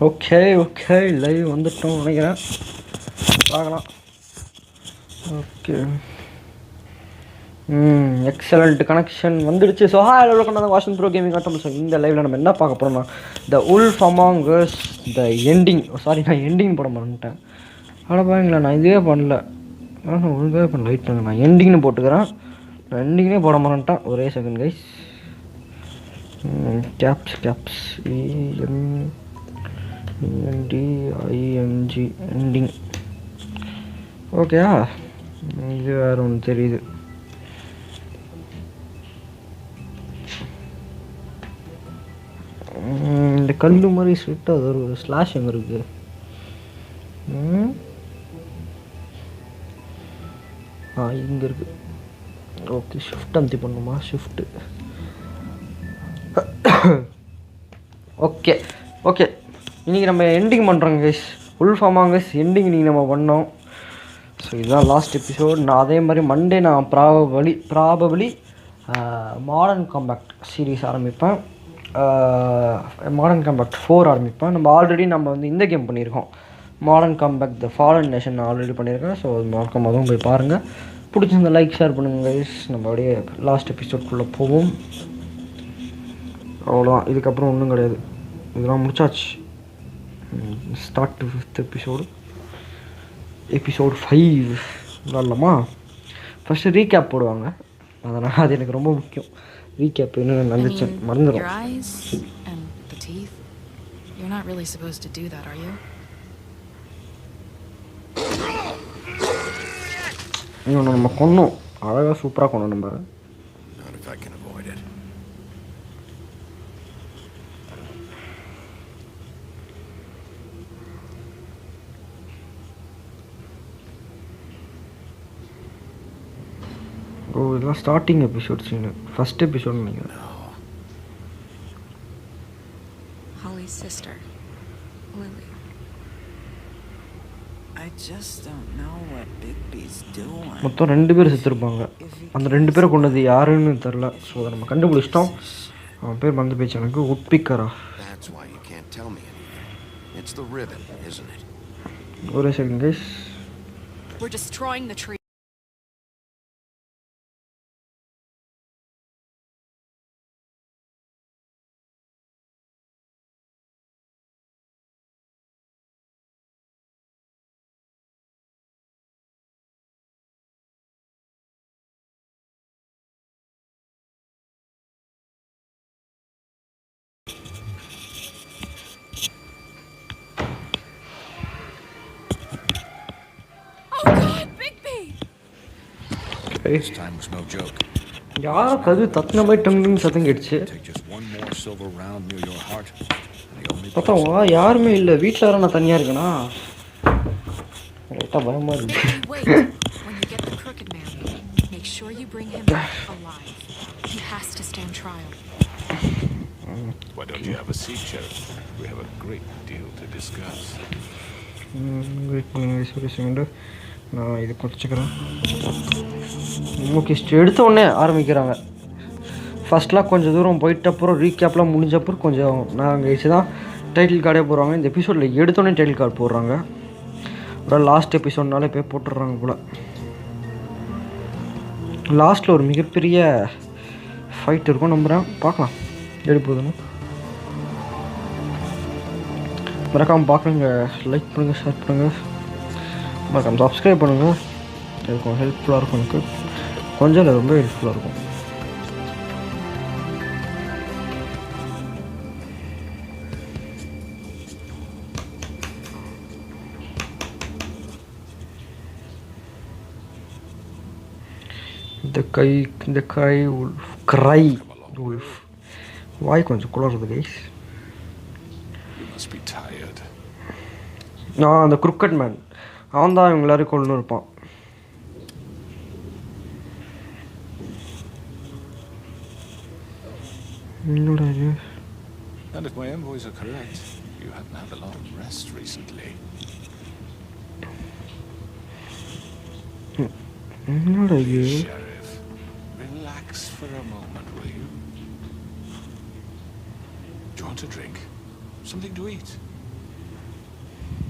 Okay live வந்துட்டோம் நினைக்கிறேன். பார்க்கலாம். ஓகே எக்ஸலண்ட் கனெக்ஷன் வந்துடுச்சு. ஸோ ஹாய் வெல்கம் டு வாஷன் ப்ரோ கேமிங் ஆட்டம். ஸோ இந்த லைவில் நம்ம என்ன பார்க்க போகிறோம்னா the wolf among us the ending. Sorry, நான் எண்டிங் போட மாட்டேன். ஆனால் பாருங்களா, நான் இதுவே பண்ணல. ஒழுங்காகவே பண்ண வெயிட் பண்ணுங்க. நான் எண்டிங்னு போட்டுக்கிறேன். நான் எண்டிங்னே போட மாட்டேன். ஒரே second guys. Caps ENDING ending. ஓகேயா, இது வேறு ஒன்று தெரியுது. இந்த கல் மாதிரி ஸ்விட்டாக அது ஒரு ஸ்லாஷ் எங்கே இருக்குது? இங்கே இருக்குது. ஓகே, ஷிஃப்ட் அமுத்தி பண்ணுமா? ஷிஃப்ட்டு. ஓகே இன்றைக்கி நம்ம எண்டிங் பண்ணுறோங்க guys. Wolf among us ending இன்றைக்கி நம்ம பண்ணோம். ஸோ இதுதான் லாஸ்ட் எபிசோட். நான் அதே மாதிரி மண்டே நான் ப்ராபபிளி மாடர்ன் காம்பேக்ட் சீரீஸ் ஆரம்பிப்பேன். மாடர்ன் காம்பேக்ட் 4 ஆரம்பிப்பேன். நம்ம ஆல்ரெடி வந்து இந்த கேம் பண்ணியிருக்கோம். மாடர்ன் காம்பேக்ட் த ஃபாலன் நேஷன் நான் ஆல்ரெடி பண்ணியிருக்கேன். ஸோ அது மறக்காம அதுவும் போய் பாருங்கள். பிடிச்சிருந்த லைக் ஷேர் பண்ணுங்கள் கைஸ். நம்ம அப்படியே லாஸ்ட் எபிசோட்குள்ளே போவோம். அவ்வளோதான், இதுக்கப்புறம் ஒன்றும் கிடையாது. இதெல்லாம் முடிச்சாச்சு. ஸ்டார்ட் டு 5th எபிசோடு 5 விளாட்லாமா? ஃபஸ்ட்டு ரீகேப் போடுவாங்க, அதனால் அது எனக்கு ரொம்ப முக்கியம். ரீகேப் என்ன நடந்துச்சு மறந்துடும். இன்னொன்று நம்ம கொன்னோம், அழகாக சூப்பராக கொண்டோம் நம்ம. ஓ, இதெல்லாம் ஸ்டார்டிங் எபிசோட்ஸ். ஃபர்ஸ்ட் எபிசோட் நினைக்கிறேன். Holly's sister, Lily. I just don't know what Bigby's doing. மொத்தம் 2 பேர் செத்துருப்பாங்க. அந்த 2 பேரை கொண்டது யாருன்னு தெரில. ஸோ அதை நம்ம கண்டுபிடிச்சிட்டோம். அவன் பேர் மறந்து போயிடுச்சு எனக்கு. உட்பிக்கரா. ஒரே second guys. We're destroying the tree. This time was no joke. யாரோ கது தத்துன மாதிரி டங்குன்னு சத்தம் கேட்டுச்சு. பார்த்தா யாருமே இல்லை. வீட்டில் யாரும் நான் தனியாக இருக்கேனா? லைட்டாக பயமாக இருக்கு. நான் இது குறைச்சிக்கிறேன். ஓகே, எடுத்த உடனே ஆரம்பிக்கிறாங்க. ஃபஸ்ட்லாம் கொஞ்சம் தூரம் போயிட்டப்புறம் ரீகேப்லாம் முடிஞ்சப்பறம் கொஞ்சம் நாங்கள் கழிச்சு தான் டைட்டில் கார்டே போடுறாங்க. இந்த எபிசோடில் எடுத்தோடனே டைட்டில் கார்டு போடுறாங்க. அப்புறம் லாஸ்ட் எபிசோட்னாலே போய் போட்டுடுறாங்க போல். லாஸ்ட்டில் ஒரு மிகப்பெரிய ஃபைட் இருக்கும் நம்புகிறேன். பார்க்கலாம் எப்படி போகுதுன்னு. மறக்காமல் பார்க்குறேங்க. லைக் பண்ணுங்கள், ஷேர் பண்ணுங்கள், மறக்காமல் சப்ஸ்கிரைப் பண்ணுங்கள். இருக்கும் ஹெல்ப்ஃபுல்லாக இருக்கும். எனக்கு கொஞ்சம் இல்லை, ரொம்ப ஹெல்ப்ஃபுல்லாக இருக்கும். இந்த கை உல்ஃப் கிரை உல்ஃப் வாய் கொஞ்சம் குளறுது கைஸ். அந்த கிரிக்கெட் மேன் அவன் தான் இவங்க எல்லாரும் கொண்டு இருப்பான். And if my envoys are correct, you haven't had a lot of rest recently. Sheriff, relax for a moment, will you? Do you want a drink? Something to eat?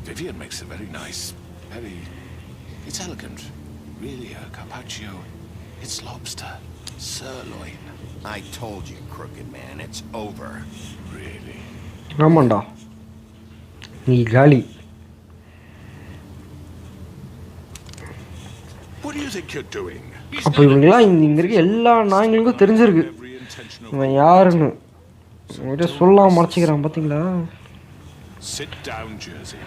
Vivian makes a very nice, it's elegant. Really a carpaccio. It's lobster. Sirloin. I told you, crooked man, it's over. Really? ஆமாண்டா நீ காலி. What do you think you're doing? அப்போ இவங்கெல்லாம் இங்கே இருக்க எல்லா நாய்ங்களுக்கும் தெரிஞ்சிருக்கு இவன் யாருன்னு. உங்கள்கிட்ட சொல்லாம மறைச்சிக்கிறான் பார்த்தீங்களா? Sit down, Jersey.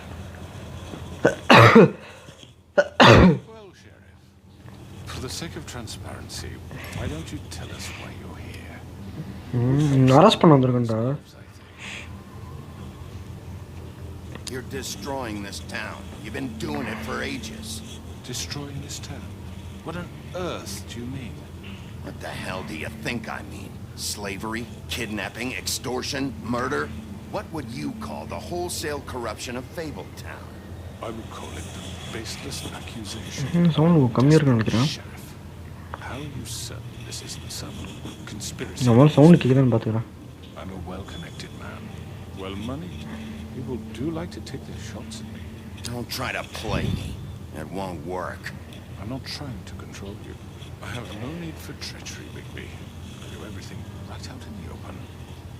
Well, Sheriff, for the sake of transparency, why don't you tell us why you're here? Arrest பண்ண வந்திருக்கேன்டா. You're destroying this town. You've been doing it for ages. Destroying this town? What on earth do you mean? What the hell do you think I mean? Slavery, kidnapping, extortion, murder? What would you call the wholesale corruption of Fabletown? I would call it the baseless accusation. Sound கம்மியாக இருக்குன்னு நினைக்கிறேன். Sheriff, how are you certain this isn't some conspiracy? நம்மளால sound கேட்குதான்னு பார்த்துக்கிறேன். I'm a well-connected man, well-moneyed. People do like to take their shots at me. Don't try to play me. It won't work. I'm not trying to control you. I have no need for treachery, Bigby. I do everything right out in the open.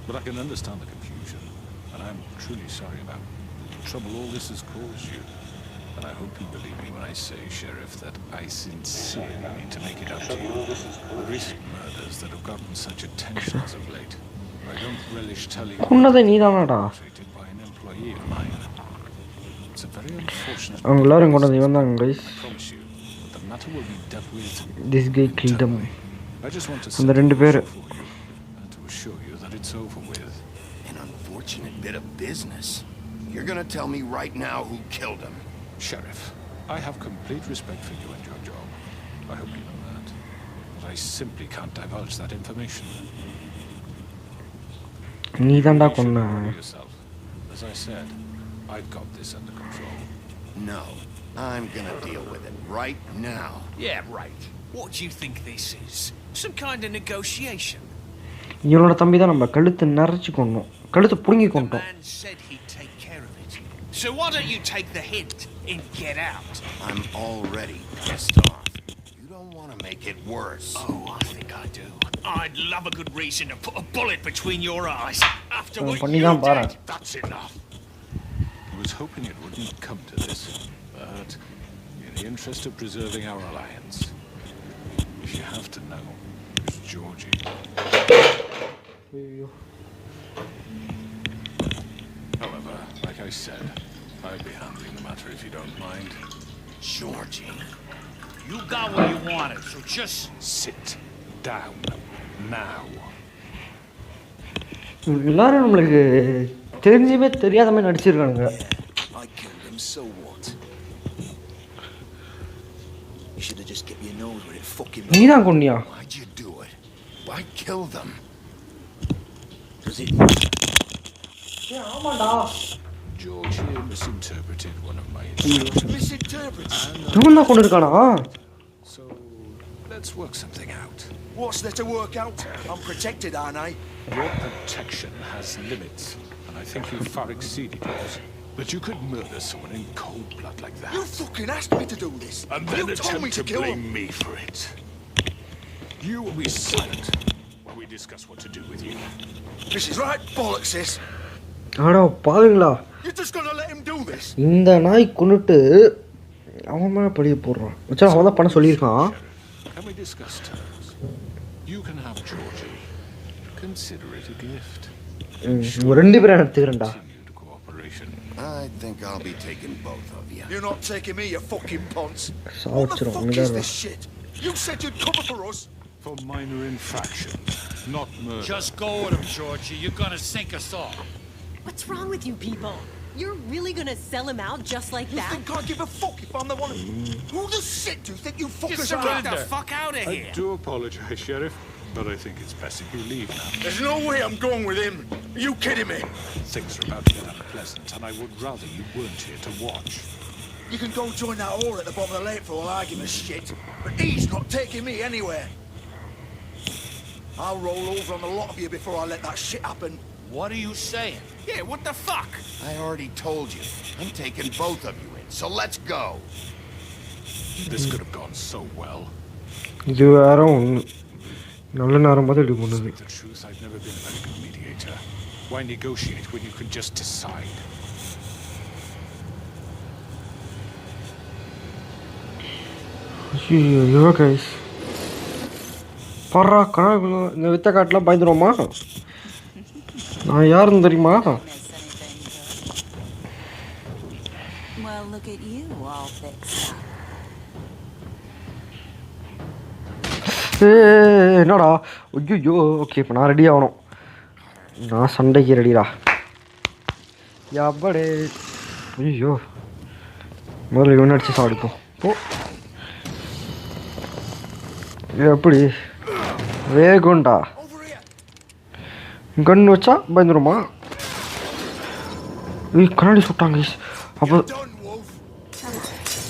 But I can understand the confusion, and I'm truly sorry about the trouble all this has caused you. And I hope you believe me when I say, Sheriff, that I sincerely need to make it up to you. The recent murders that have gotten such attention as of late, I don't relish telling you உன்னதை நீ தானாடா. treated by an employee of mine. It's a very unfortunate. அவங்க எல்லாரும் கொண்டது இவன் தான் guys. I promise you that the matter will be dealt with. This guy kill them. I just want to அந்த ரெண்டு பேர் for you and to assure you that it's over with. An unfortunate bit of business. You're gonna tell me right now who killed him. Sheriff, I have complete respect for you and your job. I hope you know that. But I simply can't divulge that information. நீ தான்டா You should கொன்ன. worry yourself. As I said, I've got this under control. No, I'm gonna deal with it right now. Yeah, right. What do you think this is? Some kind of negotiation? இவனோட தம்பி தான் நம்ம கழுத்து நரைச்சி கொண்டோம், கழுத்து புடுங்கி The கொண்டோம். man said he'd take care of it. So why don't you take the hint and get out? I'm already pissed off. You don't want to make it worse. Oh, I think I do. I'd love a good reason to put a bullet between your eyes after what பண்ணி you தான் பாரு. did. That's enough. I was hoping it wouldn't come to this, but in the interest of preserving our alliance, if you have to know, it's Georgie. However, like I said, I'll be handling the matter if you don't mind. Georgie. You got what you wanted, so just Sit down now. எல்லாரும் நம்மளுக்கு தெரிஞ்சுமே தெரியாத மாதிரி நடிச்சிருக்கானுங்க. I killed him, so what? You should have just kept your nose where it fucking நீ தான் கொன்னியா? Why'd you do it? Why kill them? does it. ஆமாடா. Georgie misinterpreted one of my instructions. Misinterpreted? இவன் தான் கொண்டு இருக்கானா? So, let's work something out. What's there to work out? I'm protected, aren't I? Your protection has limits, and I think you've far exceeded yours. But you could murder someone in cold blood like that. You fucking asked me to do this. And then you told me attempt to to kill blame him. me for it. You will be silent while we discuss what to do with you. This is right bollocks, sis. ஆடா பாருங்களா, You're just gonna let him do this? இந்த நாய் கொன்னுட்டு அவன் மேலே பழிய போடுறான். வச்சா அவன் தான் பண்ண சொல்லியிருக்கான். Can we discuss terms? You can have Georgie. Consider it a gift. ரெண்டு பேரும் எடுத்துக்கிறேன்டா. Continued cooperation. I think I'll be taking both of you. You're not taking me, you fucking ponce. What the சாவச்சிரும் fuck is அமைதியாக. this shit? You said you'd cover for us. For minor infractions, not murder. just go with him, Georgie. You're gonna sink us all. What's wrong with you people? You're really gonna sell him out just like You that? think I give a fuck if I'm the one who the shit do you think you fuckers Just are? get the fuck out of I here. do apologize, Sheriff, but I think it's best if you leave now. There's no way I'm going with him. Are you kidding me? Things are about to get unpleasant, and I would rather you weren't here to watch. You can go join that whore at the bottom of the lake for all I give a shit. But he's not taking me anywhere. I'll roll over on the lot of you before I let that shit happen. What are you saying? Yeah, what the fuck? I already told you. I'm taking both of you in, so let's go. This could have gone so well. இது வேற ஒன்று நல்ல நேரம் பார்த்து இப்படி To பண்ணுது. speak the truth, I've never been a very good mediator. Why negotiate when you can just decide? ஐயோ guys பர்றா கணக்கு இந்த வித்த காட்டெலாம் பயந்துருவோமா? நான் யாருன்னு தெரியுமா? Well, look at you, all fixed up. என்னடா ஐயோ ஓகே இப்போ நான் ரெடி ஆகணும். நான் சண்டைக்கு ரெடிடா. யாபடே ஐயோ முதல்ல இவன் அடிச்சு சாடிப்போம். போ எப்படி வேகுண்டா கன் வச்சா பயந்துருமா? கண்ணாடி சுட்டாங்க அப்போ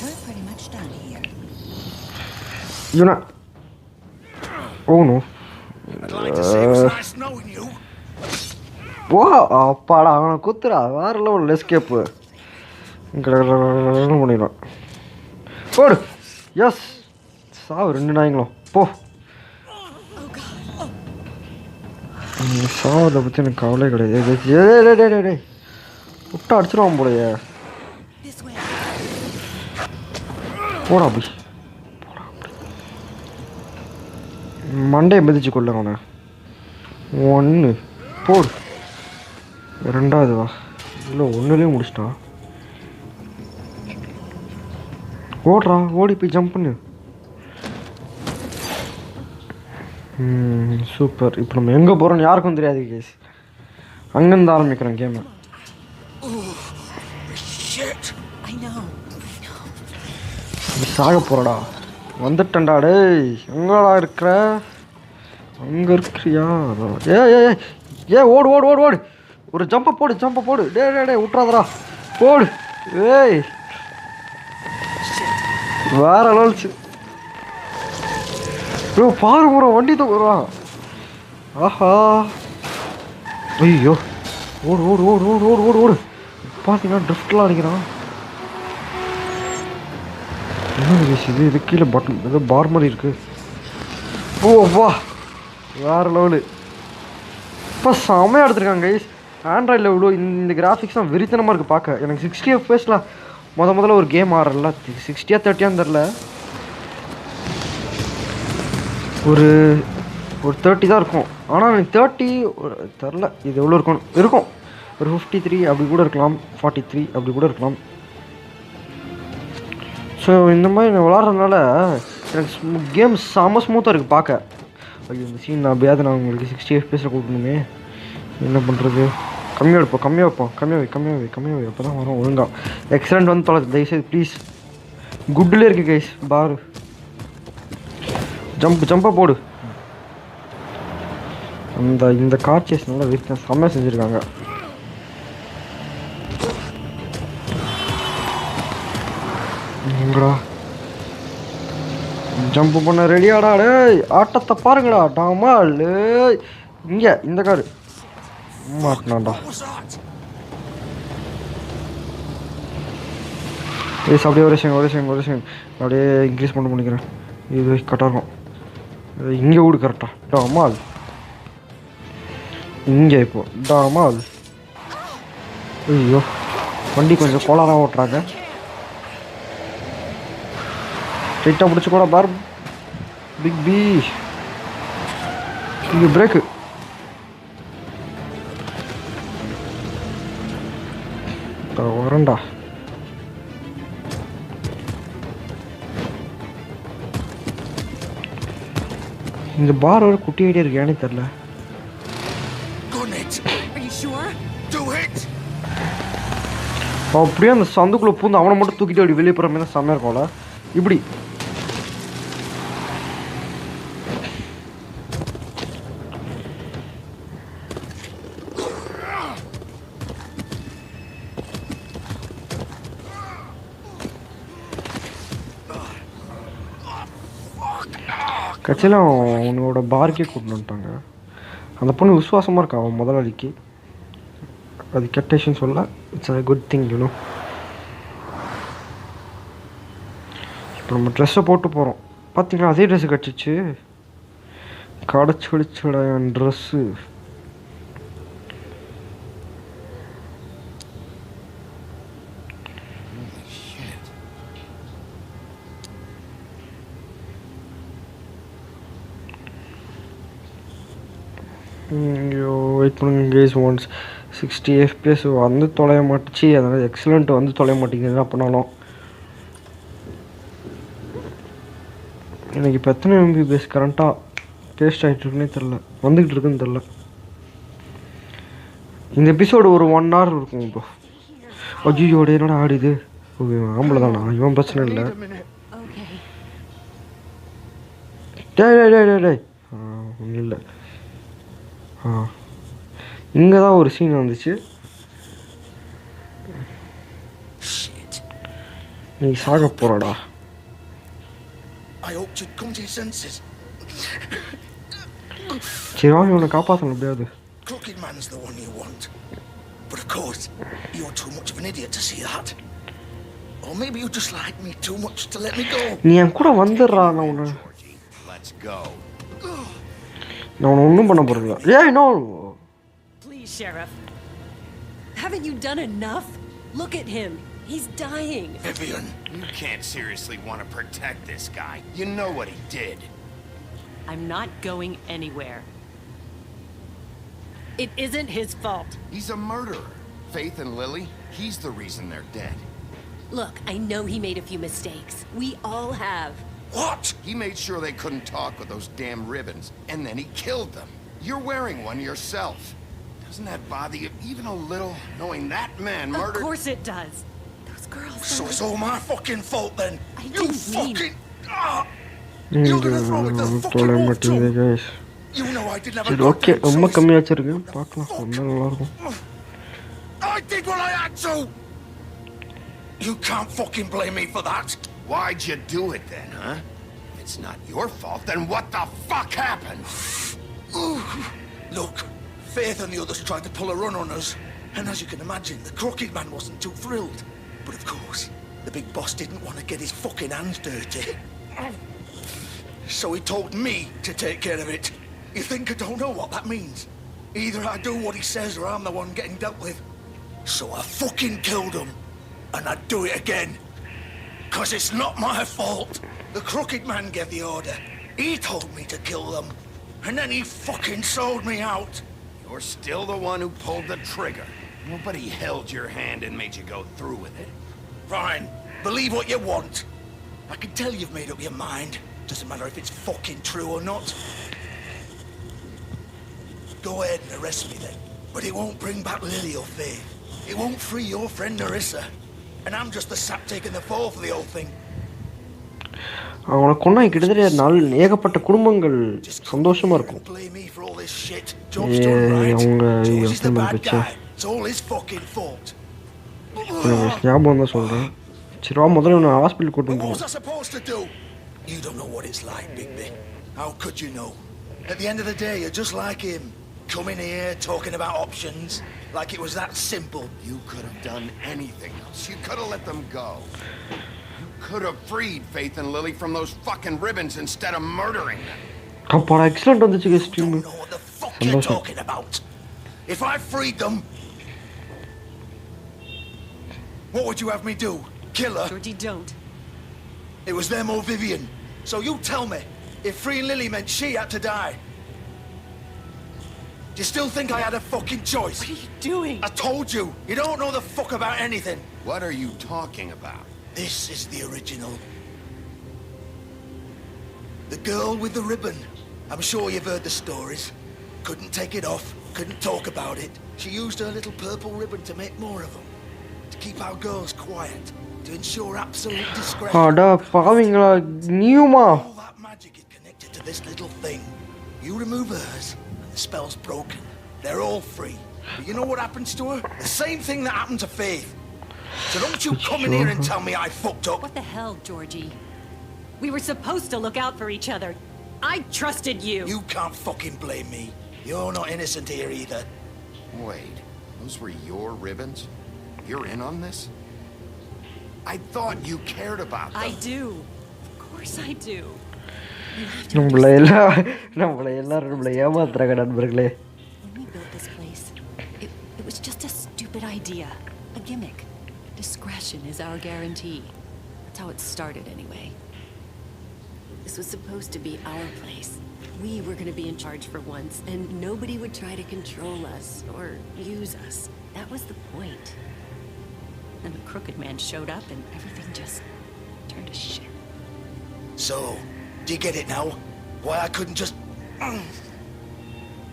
We're pretty much done here. இவனா ஓனோ I'd like to say it was nice knowing you. ஓ அப்பாடா அவனை குத்துறா வேற லெவல் எஸ்கேப்பு பண்ணிடுவான். போடு எஸ் சாவு 2 நாய்ங்களும் போ. சாவதை பற்றி எனக்கு கவலை கிடையாது. விட்டா அடிச்சிருவான் போலையே. This way. போடா அப்படி மண்டையை மிதிச்சு கொள்ள அவனை. 1 போடு 2வது வா இல்லை 1லேயும் முடிச்சிட்டான். ஓடுறா ஓடி போய் ஜம்ப் பண்ணு. சூப்பர். இப்போ நம்ம எங்கே போகிறோன்னு யாருக்கும் தெரியாது கேஸ். அங்கேருந்து ஆரம்பிக்கிறேன் கேமு. I know. சாக போகிறடா. வந்துட்டேன்டா டேய். எங்கடா இருக்கிற? அங்கே இருக்கிறியா? ஏ ஏ ஏ ஓடு ஓடு ஓடு ஓடு. ஒரு ஜம்பை போடு டே டே டே விட்றாதடா போடு. ஏய் வேற லெவல்ஸ். ஐயோ பாரு ப்ரோ வண்டி தூக்குறான். ஆஹா ஐயோ ஓடு ஓடு ஓடு ஓடு ஓடு ஓடு ஓடு. பார்த்தீங்கன்னா ட்ரிஃப்ட்லாம் அடிக்கிறான். என்ன இது இது கீழே பட்டன் ஏதோ பார் மாதிரி இருக்கு. ஓ வா வேற லெவலு. இப்போ செம்மையாக எடுத்துருக்காங்க கைஸ். ஆண்ட்ராய்டில் இவ்வளோ இந்த கிராஃபிக்ஸ்லாம் வெறித்தனமாக இருக்குது பார்க்க. எனக்கு 60 FPS முதல்ல ஒரு கேம் ஆடுறல 60 30 தெரில. ஒரு 30 தான் இருக்கும். ஆனால் எனக்கு 30 தெரில இது எவ்வளோ இருக்கும் ஒரு 53 அப்படி கூட இருக்கலாம், 43 அப்படி கூட இருக்கலாம். ஸோ இந்த மாதிரி நான் விளாட்றதுனால எனக்கு கேம் செம்ம ஸ்மூத்தாக இருக்குது பார்க்க. ஐயோ இந்த சீன் நான் அப்படியாவது நான் உங்களுக்கு 60 FPS கொடுக்கணுமே. என்ன பண்ணுறது? கம்மியாக வைப்போம் அப்போ தான் வரும் ஒழுங்கா. எக்ஸலண்ட் வந்து தொலை தயவுசெய்து ப்ளீஸ். குட்டிலே இருக்குது கைஸ் பாரு. ஜம்பாக போடு. இந்த கார் சேஸ் நல்லா வீட்டு செம்மையாக செஞ்சுருக்காங்க. எங்கடா ஜம்ப் பண்ண ரெடியாடா டேய். ஆட்டத்தை பாருங்கடா டாமால். இங்கே இந்த காரு மாட்டினாண்டா. ஏஸ் அப்படியே ஒரு செகண்ட் அப்படியே இன்க்ரீஸ் பண்ணிக்கிறேன். இது கரெக்டாக இருக்கும். இங்கே வீடு கரெக்டா டாமால். இங்கே இப்போ டாமால். ஐயோ வண்டி கொஞ்சம் கோளாராக ஓட்டுறாங்க. ஸ்ட்ரைட்டாக பிடிச்சி கூட பார். பிக் பி இங்கே பிரேக்கு. வரண்டா. இந்த பார் ஒரு குட்டி ஐடியா இருக்கு ஏன்னு தெரில. Are you sure? அப்படியே அந்த சந்துக்குள்ளே பூந்து அவனை மட்டும் தூக்கிட்டு அப்படி வெளியே போகிற மாதிரி தான் செம்மையாக இருக்கும்ல. இப்படி கட்சியில் அவனோட பார்க்கே கூட்டின்னு வந்துட்டாங்க. அந்த பொண்ணு விசுவாசமாக இருக்கா அவன் முதலாளிக்கு. அது கெட்ட விஷயம் சொல்ல, it's a good thing you know. இப்போ நம்ம ட்ரெஸ்ஸை போட்டு போகிறோம். பார்த்தீங்களா, அதே ட்ரெஸ்ஸு கிடச்சிச்சு. கடைச்சிடுச்சுடா என் ட்ரெஸ்ஸு. ஐயோ வெயிட் பண்ணுங்க கேஸ். 160 FPS வந்து தொலைய மாட்டுச்சு. அதனால் எக்ஸலண்ட் வந்து தொலைய மாட்டேங்குது என்ன பண்ணாலும். எனக்கு இப்போ எத்தனை MBPS கரண்ட்டாக பேஸ்ட் ஆகிட்டு இருக்குன்னே தெரில, வந்துக்கிட்டு இருக்குன்னு தெரில. இந்த எபிசோடு ஒரு 1 hour இருக்கும் இப்போ. அஜியோட என்னோட ஆடுது. ஆம்பளை தானா இவன்? பிரச்சனை இல்லை. டே ஒன்றும் இல்லை. இங்கே தான் ஒரு சீன் வந்துச்சு. நீ சாக போறடா. சரி வாங்க, இவனை காப்பாற்றணும் எப்படியாவது. Crooked man's the one you want. But of course, you're too much of an idiot to see that. Or maybe you just like me too much to let me go. நீ என் கூட வந்துடுறா. நான் உன்னை ஒன்றும் பண்ண போகிறதில்ல. ஏய் no. Please, Sheriff. Haven't you done enough? Look at him. He's dying. Vivian, you can't seriously want to protect this guy. You know what he did. I'm not going anywhere. It isn't his fault. He's a murderer. Faith and Lily, he's the reason they're dead. Look, I know he made a few mistakes. We all have. what? He made sure they couldn't talk with those damn ribbons, and then he killed them. You're wearing one yourself. Doesn't that bother you even a little, knowing that man murdered? Of course it does. Those girls. So it's all my fucking fault then? I You didn't mean- fucking... You're gonna throw me to the fucking wolf too? You know I didn't have a சரி okay, goddamn ரொம்ப choice. கம்மியாக வச்சுருக்கு. பார்க்கலாம், ரொம்ப நல்லாயிருக்கும். I did what I had to! You can't fucking blame me for that! Why'd you do it then, huh? If it's not your fault, then what the fuck happened? Look, Faith and the others tried to pull a run on us, and as you can imagine, the Crooked Man wasn't too thrilled. But of course, the big boss didn't want to get his fucking hands dirty. So he told me to take care of it. You think I don't know what that means? Either I do what he says or I'm the one getting dealt with. So I fucking killed him, and I'd do it again. 'Cause it's not my fault. The Crooked Man gave the order. He told me to kill them, and then he fucking sold me out. You're still the one who pulled the trigger. Nobody held your hand and made you go through with it. Fine, believe what you want. I can tell you've made up your mind. Doesn't matter if it's fucking true or not. Go ahead and arrest me then. But it won't bring back Lily or Faith. It won't free your friend Narissa. And I'm just the sap taking the fall for the whole thing. அவனை கொண்டா கிட்டத்தட்ட ஏகப்பட்ட குடும்பங்கள் சந்தோஷமா இருக்கும். Blame me for all this shit. Job's done right. அவங்க George is the எத்தனை bad பேச்சு guy. It's all his fucking fault. ஞாபகம் தான் சொல்கிறேன். சரி வா, முதல்ல நான் ஹாஸ்பிட்டல் கூட்டு But what was போகணும். I supposed to do? You don't know what it's like, Bigby. How could you know? At the end of the day, you're just like him. Coming here, talking about options, like it was that simple. You could have done anything else. You could have let them go. You could have freed Faith and Lily from those fucking ribbons instead of murdering them. அப்பாடா excellent வந்துச்சு You guest team. don't know what the fuck you're சந்தோஷம். talking about. If I freed them, what would you have me do? Kill her? Georgie, don't. It was them or Vivian. So you tell me, if freeing Lily meant she had to die, do you still think I had a fucking choice? What are you doing? I told you, you don't know the fuck about anything. What are you talking about? This is the original. The girl with the ribbon. I'm sure you've heard the stories. Couldn't take it off, couldn't talk about it. She used her little purple ribbon to make more of them. To keep our girls quiet. To ensure absolute discretion. அடா பாவீங்களா pneuma. All that magic is connected to this little thing. You remove hers, and the spell's broken. They're all free. But you know what happens to her? The same thing that happened to Faith. So don't you come in here and tell me I fucked up. What the hell, Georgie? We were supposed to look out for each other. I trusted you. You can't fucking blame me. You're not innocent here either. Wait, Those were your ribbons? You're in on this? I thought you cared about them. I do. Of course I do. You have to நம்மள understand. எல்லாரும் நம்மள ஏமாத்துறாங்க நண்பர்களே. When we built this place, it was just a stupid idea. A gimmick. Discretion is our guarantee. That's how it started anyway. This was supposed to be our place. We were going to be in charge for once, and nobody would try to control us or use us. That was the point. And the crooked man showed up, and everything just turned to shit. So, do you get it now? Why I couldn't just...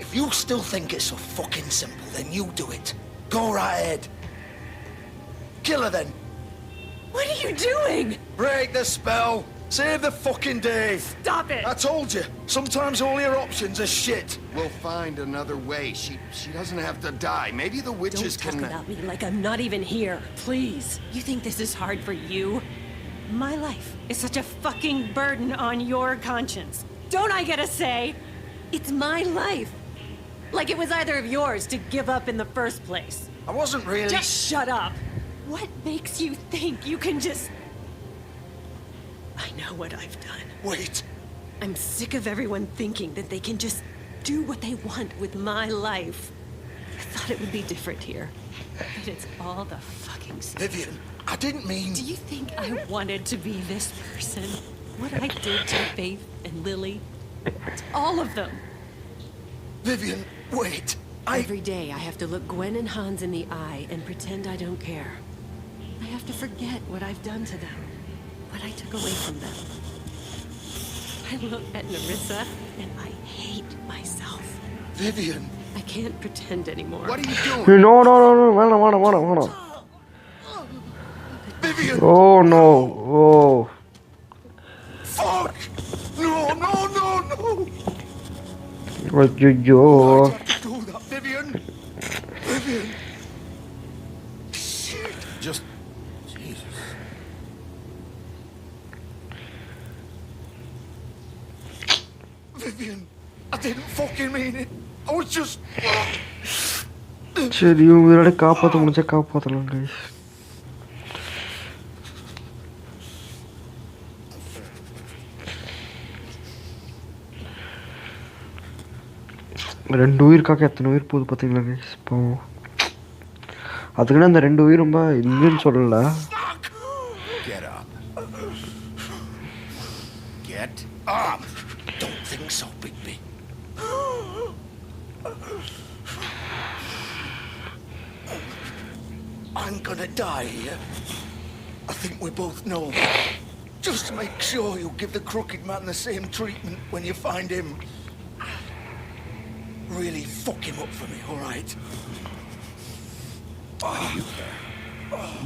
If you still think it's so fucking simple, then you do it. Go right ahead. Kill her then. What are you doing? Break the spell. Save the fucking day. Stop it! I told you, sometimes all your options are shit. We'll find another way. She doesn't have to die. Maybe the witches Don't talk can... about me like I'm not even here, please. You think this is hard for you? My life is such a fucking burden on your conscience. Don't I get a say? It's my life. Like it was either of yours to give up in the first place. I wasn't really... Just shut up. What makes you think you can just... I know what I've done. Wait. I'm sick of everyone thinking that they can just do what they want with my life. I thought it would be different here. But it's all the fucking same. Vivian, I didn't mean... Do you think I wanted to be this person? What I did to Faith and Lily? To all of them. Vivian, wait. Every day I have to look Gwen and Hans in the eye and pretend I don't care. I have to forget what I've done to them. What I took away from them. I look at Narissa and I hate myself. Vivian. I can't pretend anymore. What are you doing? No. வேணாம். Vivian. Oh no. Oh. Fuck. No. ஐயோ. Why'd you have to do that, Vivian? Shit. Just... Jesus. Vivian, I didn't fucking mean it. I was just... சரி உயிரோட காப்பாற்ற முடிஞ்சா காப்பாற்றலாம் guys. ரெண்டு உயிருக்காக எத்தனை உயிர் போகுது பார்த்தீங்களா கைஸ். இப்போ அதுக்குன்னு அந்த ரெண்டு உயிர் ரொம்ப இல்லைன்னு சொல்லல. Get up. Get up. Don't think so, Bigby. I'm gonna die here. I think we both know that. Just make sure you give the crooked man the same treatment when you find him. Really fuck him up for me, all right? Why do you care?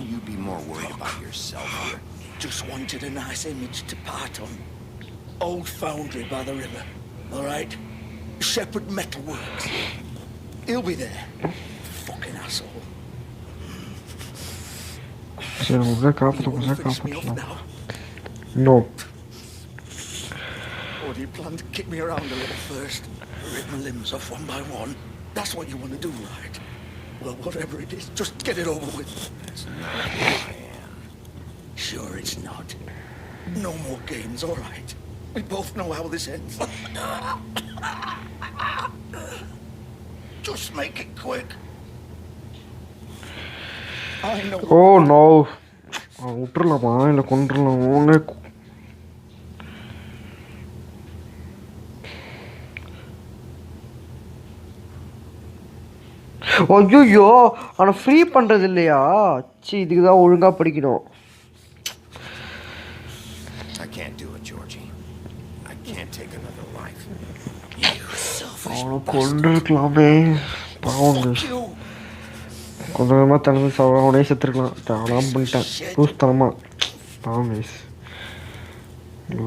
You'd be more worried about yourself here. Just wanted a nice image to part on. Old foundry by the river, all right? Shepherd Metalworks. He'll be there. Fucking asshole. சரி உங்களை You wanna fix me up காப்பாற்றலாம். now? No. Or do you plan to kick me around a little first? Rip my limbs off one by one? That's what you want to do, right? Well, whatever it is, just get it over with. That's not who I am. Sure it's not. No more games, all right? We both know how this ends. Just make it quick. I know. Oh no. விட்டுறலாமா இல்லை கொண்டுடலாமா? ஐயோ அவனை free பண்ணுறது இல்லையா? C இதுக்கு தான் ஒழுங்காக படிக்கணும். I can't do it, Georgie. I can't take another life. அவனை கொண்டுருக்கலாமே. பாவங்க கொஞ்சம் கொஞ்சமாக தனது அவனே செத்துருக்கலாம். அவனாம் பண்ணிட்டேன் லூசுத்தனமாக. பாவங்க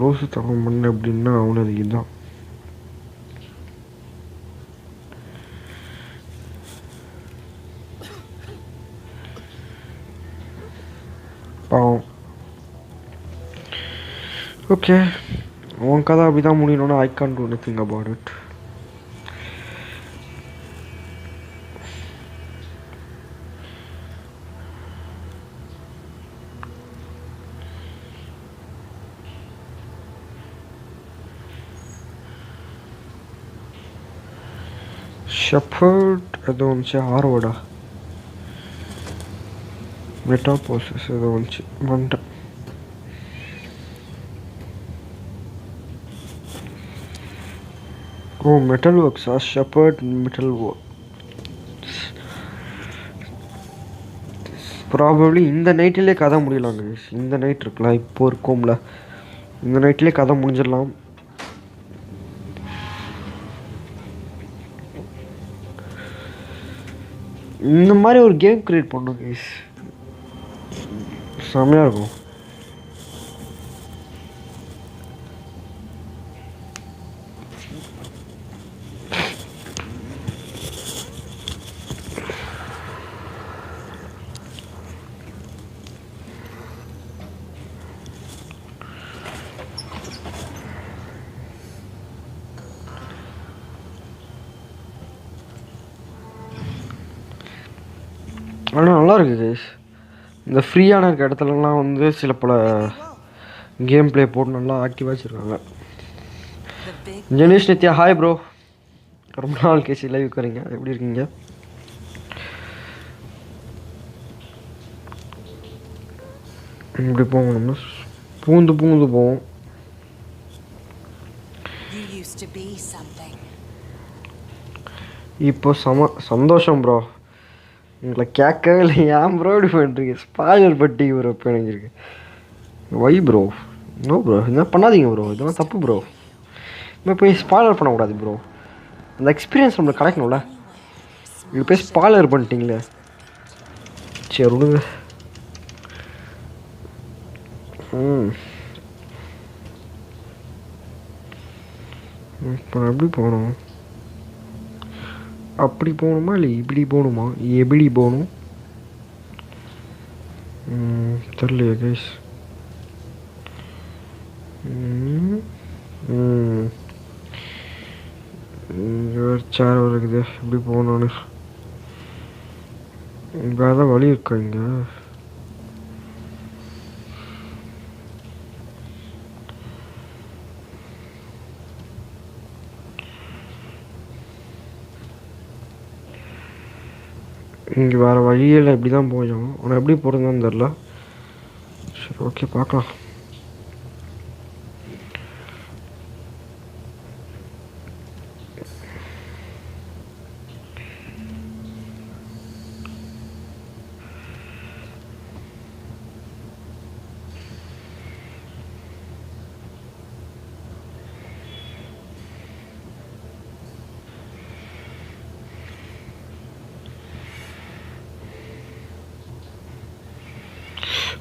லூசுத்தனம் பண்ண அப்படின்னா அவனது இதுதான். பாவம். ஓகே உன் கதை அப்படி தான் முடியணும்னா I can't do anything about it. Shepherd ஏதோ வந்துச்சு ஆர்வோடா மெட்டாபோசஸ் ஏதோ வந்துச்சு வந்துட்டேன். ஓ மெட்டல் ஒர்க்ஸா ஷெப்பர்ட் மெட்டல் ஒர்க் ப்ராபப்ளி இந்த நைட்டிலே கதை முடியலாங்க. இந்த நைட் இருக்கலாம் இப்போ இருக்கோம்ல இந்த நைட்லேயே கதை முடிஞ்சிடலாம். இந்த மாதிரி ஒரு கேம் கிரியேட் பண்ணோம் கைஸ் செம்மையாக இருக்கும். ஆனால் நல்லா இருக்குது கைஸ். இந்த ஃப்ரீயான இருக்க இடத்துலலாம் வந்து சில பல கேம் ப்ளே போட்டு நல்லா ஆக்டிவாக வச்சுருக்காங்க. ஜெனீஷ் நித்யா ஹாய் ப்ரோ, ரொம்ப நாள் கேசி லைவ் வரீங்க, எப்படி இருக்கீங்க? இப்படி போகணும்னா பூந்து பூந்து போவோம். இப்போ சந்தோஷம் ப்ரோ, உங்களை கேட்கவே இல்லை. ஏன் ப்ரோ இப்படி பண்ணுறீங்க? ஸ்பாய்லர் பட்டி ப்ரோ இப்போ எனக்கு இருக்கு. வை ப்ரோ? நோ ப்ரோ, இதெல்லாம் பண்ணாதீங்க ப்ரோ, இதெல்லாம் தப்பு ப்ரோ. இப்போ போய் ஸ்பாய்லர் பண்ணக்கூடாது ப்ரோ, அந்த எக்ஸ்பீரியன்ஸ் நம்மளுக்கு கிடைக்கணும்ல. இது போய் ஸ்பாய்லர் பண்ணிட்டீங்களே, சரி விடுங்க. இப்போ எப்படி போகணும்? அப்படி போகணுமா இல்லை இப்படி போகணுமா? எப்படி போகணும் தெரியலையே கைஸ். இங்கே ஒரு சேர் இருக்குது, எப்படி போகணுன்னு வேறு வழி இருக்கா இங்கே? இங்கே வேறு வழியில் இப்படி தான் போயும், ஆனால் எப்படி போகிறதுன்னு தெரில. சரி ஓகே பார்க்கலாம்.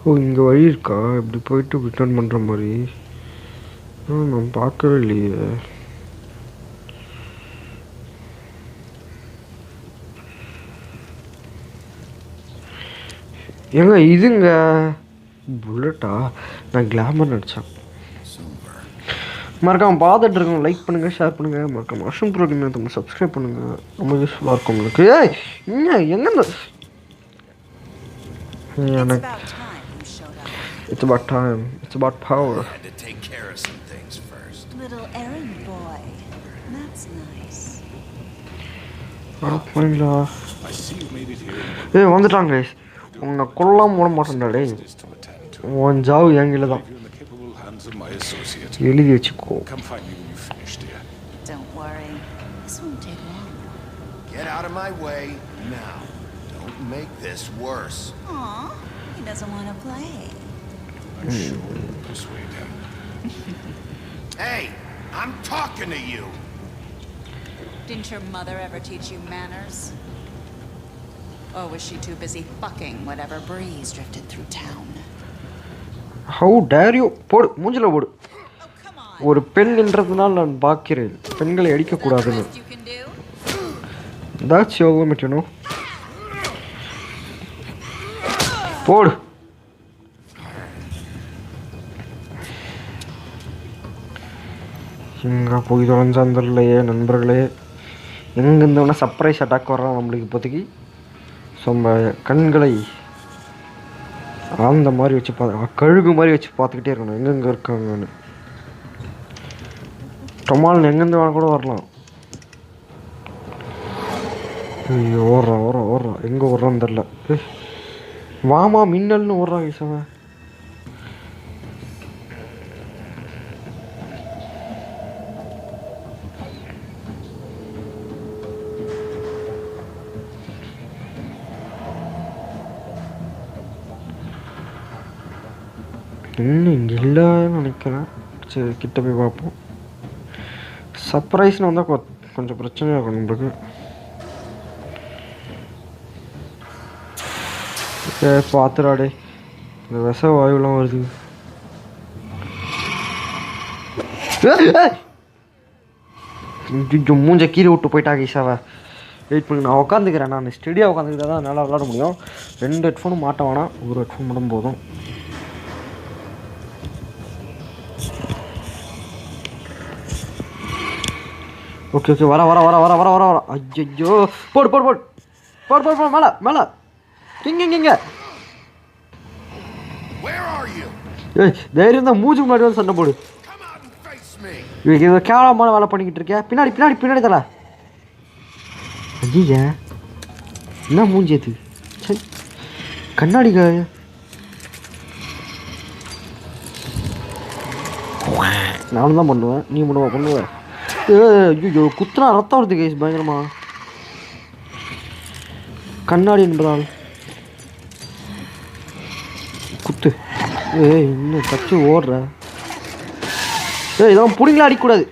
ஓ இங்கே வழி இருக்கா இப்படி போயிட்டு ரிட்டர்ன் பண்ணுற மாதிரி? நான் பார்க்கவே இல்லையே. ஏங்க இதுங்க புல்லட்டா? நான் கிளாமர் நினச்சேன். மறக்காம பார்த்துட்டு இருக்கோம், லைக் பண்ணுங்கள், ஷேர் பண்ணுங்கள், மறக்காம அஷ்வந்த்ப்ரோ தமிழ் சப்ஸ்கிரைப் பண்ணுங்கள், ரொம்ப யூஸ்ஃபுல்லாக இருக்கும் உங்களுக்கு. ஏய் எங்கே It's about time. It's about power. I had to take care of some things first. Little errand boy. That's nice. போங்களா? I see you made it here. ஏய் வந்துட்டாங்க கைஸ், உன்னை கொல்லாம விட மாட்டேன்டா டேய். உன் ஜாவு என்கிட்ட தான், In the capable hands of my associate. எழுதி வச்சுக்கோ. Come find me when you finish, dear. Don't worry. This won't take long. Get out of my way now. Don't make this worse. Aw, he doesn't want to play. I'm sure you'll persuade him. Hey, I'm talking to you. Didn't your mother ever teach you manners? Or was she too busy fucking whatever breeze drifted through town? How dare you? போடு மூஞ்சில போடு. Oh, come on. ஒரு பெண் என்றதுனால் நான் பார்க்கிறேன் பெண்களை அடிக்கக்கூடாதுன்னு. You can do? That's your limit, you know. போடு. எங்கே போய் தொலைஞ்சாந்தர்லையே நண்பர்களே, எங்கேருந்து வேணால் சர்ப்ரைஸ் அட்டாக் வர்றான் நம்மளுக்கு இப்போதைக்கு. ஸோ நம்ம கண்களை அந்த மாதிரி வச்சு கழுகு மாதிரி வச்சு பார்த்துக்கிட்டே இருக்கணும் எங்கெங்கே இருக்காங்கன்னு. டொமால் எங்கேருந்து வேணால் கூட வரலாம். ஓடுறான் ஓடுறான் ஓடுறான், எங்கே ஓடுறான்னு தெரில. வாமா மின்னல்னு ஓடுறான் ஈசவன். இன்னும் இங்கே இல்லைன்னு நினைக்கிறேன். சரி கிட்ட போய் பார்ப்போம். சர்ப்ரைஸ்னு வந்தால் கொஞ்சம் பிரச்சனையாக இருக்கும் நம்மளுக்கு. பார்த்துடாடே, இந்த விஷ வாயுலாம் வருது. மூஞ்ச கீழே விட்டு போயிட்டாங்க ஈஷாவை. வெயிட் பண்ணி நான் உட்காந்துக்கிறேன். நான் ஸ்டெடியாக உட்காந்துக்கிட்டா தான் நல்லா விளாட முடியும். 2 ஹெட்ஃபோனும் மாட்ட வேணாம், ஒரு ஹெட்ஃபோன் மட்டும் போதும். ஓகே ஓகே, வர வர வர வர வர வர வர. ஐயோ, போடு போடு போடு போடு போடு போடு, மேலே மேலே, இங்கே. ஏய், தைரியம் தான் மூஞ்சி முன்னாடி வந்து சண்டை போடு. இவங்க கேவலமான வேலை பண்ணிக்கிட்டு இருக்கேன். பின்னாடி பின்னாடி பின்னாடி தலை. ஐயா, என்ன மூஞ்சி அது? சரி, கண்ணாடி நானும் தான் பண்ணுவேன். நீ பண்ணுவேன். ஐயோ, குத்துனா ரத்தம் வருது கைஸ், பயங்கரமா. கண்ணாடி என்பதால் குத்து. இன்னும் தச்சு ஓடுற. இதெல்லாம் பிடிங்களா அடிக்கக்கூடாது.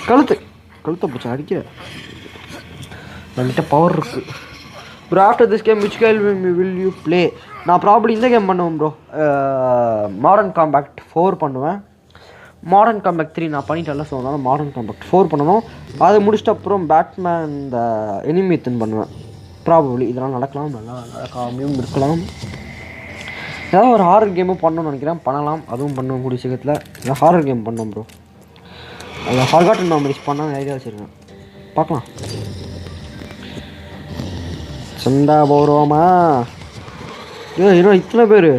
கழுத்தை பிடிச்ச அடிக்கிற. என்கிட்ட பவர் இருக்கு bro. After this game which game will you play? நான் ப்ராப்ளி இந்த கேம் பண்ணுவேன் ப்ரோ. மாடர்ன் காம்பேக்ட் 4 பண்ணுவேன். மாடர்ன் காம்பேக்ட் 3 நான் பண்ணிட்டேன்ல, ஸோ அதனால் மாடர்ன் காம்பேக்ட் 4 பண்ணணும். அதை முடிச்சிட்ட அப்புறம் பேட்மேன் இந்த எனிமீத்தன் பண்ணுவேன் ப்ராபப்ளி. இதெல்லாம் நடக்கலாம், நல்லா நடக்காமையும் இருக்கலாம். ஏதாவது ஒரு ஹாரர் கேமும் பண்ணணும்னு நினைக்கிறேன், பண்ணலாம். அதுவும் பண்ணுவோம் கூடிய சீக்கிரத்தில். ஹாரர் கேம் பண்ணோம் ப்ரோ. அதில் ஃபர்காட்டன் மெமரிஸ் பண்ணால் ஐடியா வச்சுருக்கேன், பார்க்கலாம். சண்டா போடுவோமா? இன்னும் இத்தனை பேர்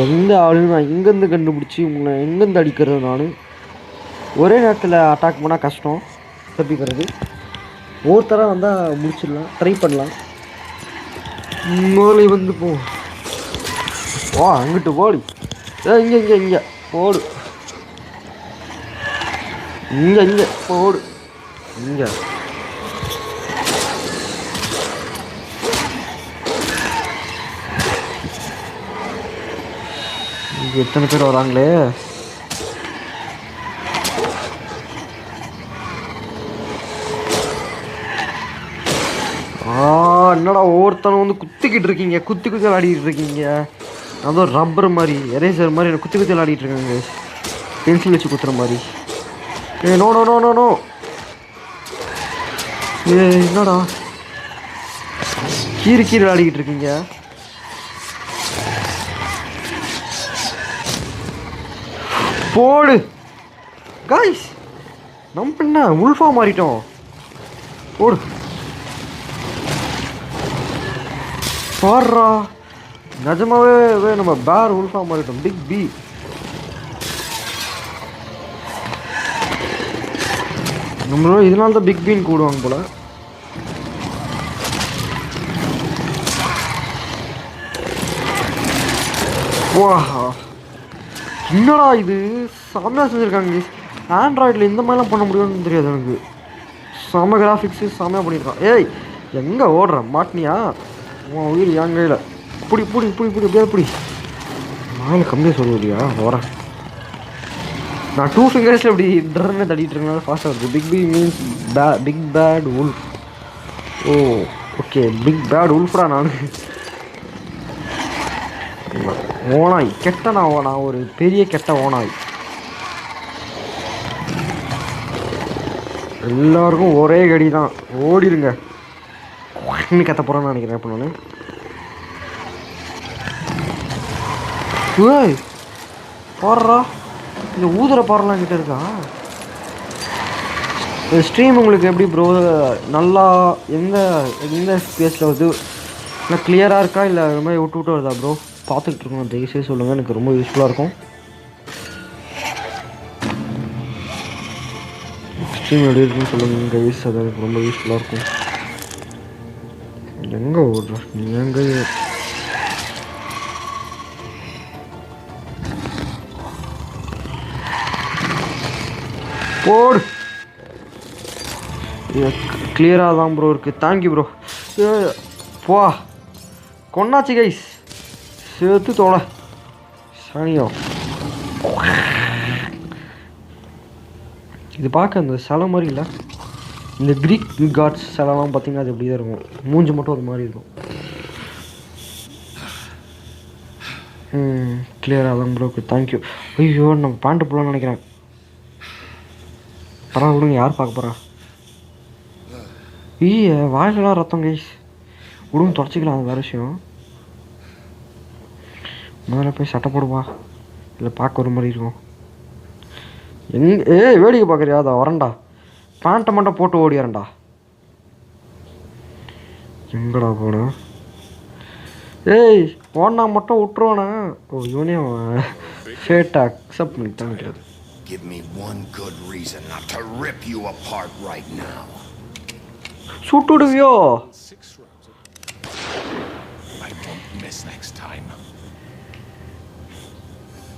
எந்த ஆளுன்னு நான் எங்கேருந்து கண்டுபிடிச்சி உங்களை எங்கேருந்து அடிக்கிறது? நான் ஒரே நேரத்தில் அட்டாக் பண்ணால் கஷ்டம் தப்பிக்கிறது. ஒருத்தராக வந்தால் முடிச்சிடலாம், ட்ரை பண்ணலாம். முதல்ல வந்து போ அங்கிட்டு போடு. இங்கே போடு. இங்கே போடு. இங்கே எத்தனை பேர் வராங்களே. என்னடா ஒவ்வொருத்தனும் வந்து குத்திக்கிட்டு இருக்கீங்க, குத்தி விளையாடிட்டு இருக்கீங்க. அதுவும் ரப்பர் மாதிரி, எரேசர் மாதிரி குத்தி விளையாடிட்டு இருக்காங்க, பென்சில் வச்சு குத்துற மாதிரி. No no no no no. என்னடா கீறு விளையாடிக்கிட்டு இருக்கீங்க? போடு காய்ஸ், நம்ம என்ன உல்ஃபா மாறிட்டோம். போடு பாடுறா, நிஜமாவே நம்ம பேர் உல்ஃபா மாறிட்டோம். Big B. நம்மளும் இதனால தான் பிக் பீன் கூடுவாங்க போல. வா, என்னடா இது செம்மையாக செஞ்சுருக்காங்க. ஆண்ட்ராய்டில் இந்த மாதிரிலாம் பண்ண முடியும்னு தெரியாது எனக்கு. செம்ம கிராஃபிக்ஸு செம்மையாக பண்ணியிருக்கான். ஏய், எங்கே ஓடுற மாட்டினியா? உன் உயிர் என் கையில். புடி அப்படியே புடி. நாயில் கம்மியாக சொல்லுவியா? வரேன் நான் 2 ஃபிங்கர்ஸில் இப்படி ட்ரன்னு தட்டிகிட்டு இருக்கனால ஃபாஸ்ட்டாக இருக்குது. Big B means big bad wolf. Oh okay, big bad உல்ஃப்டா. நான் ஓனாய், கெட்ட நான் ஒரு பெரிய கெட்ட ஓனாய். எல்லாருக்கும் ஒரே கடி தான், ஓடிடுங்க. இன்னும் கத்த போகிறேன்னு நினைக்கிறேன். இப்போ நான் பாடுறா, இந்த ஊதுற பாடலாம் கிட்ட இருக்கா? இந்த ஸ்ட்ரீம் உங்களுக்கு எப்படி ப்ரோ? நல்லா எந்த ஸ்பேஸில் வந்து நல்லா கிளியராக இருக்கா, இல்லை இது மாதிரி விட்டு வருதா ப்ரோ? பார்த்துக்கிட்டு இருக்கோம், தயவுசெய்து சொல்லுங்கள், எனக்கு ரொம்ப யூஸ்ஃபுல்லாக இருக்கும். ஸ்ட்ரீம் எப்படி இருக்குன்னு சொல்லுங்கள் கைஸ், அது எனக்கு ரொம்ப யூஸ்ஃபுல்லாக இருக்கும். எங்கே ஓடுற நீ? எங்கே போடு. கிளியராக தான் ப்ரோ இருக்குது. Thank you bro. போ கொண்டாச்சு கைஸ், சேர்த்து தோட சனியோ. இது பார்க்க அந்த சிலை மாதிரி இல்லை, இந்த க்ரீக் காட்ஸ் சிலைலாம் பார்த்தீங்கன்னா அது எப்படி தான் இருக்கும், மூஞ்சி மட்டும் ஒரு மாதிரி இருக்கும். கிளியராக தான் ப்ரோக்கு தேங்க்யூ. ஐயோ நம்ம பேண்ட்டு போடலான்னு நினைக்கிறேன். பரவாயில்ல விடுங்க, யார் பார்க்க போகிறா? வாயிலெலாம் ரத்தம் கைஸ், விடுங்க தொடச்சிக்கலாம், அது வேறு விஷயம். முதல்ல போய் சட்டை போடுவா, இல்லை பார்க்க ஒரு மாதிரி இருக்கும். வேடிக்கை பார்க்குறியா? அதை வரேன்டா, பேண்ட்டை மட்டும் போட்டு ஓடியாரண்டா. எங்கடா போடு? போனா மட்டும் விட்டுருவானா? ஓ இவனே ஷேட்டை அக்செப்ட் பண்ணிட்டான் கிடையாது. Give me one good reason not to rip you apart right now. சுட்டுடுவியோ? 6 rounds. I won't miss next time.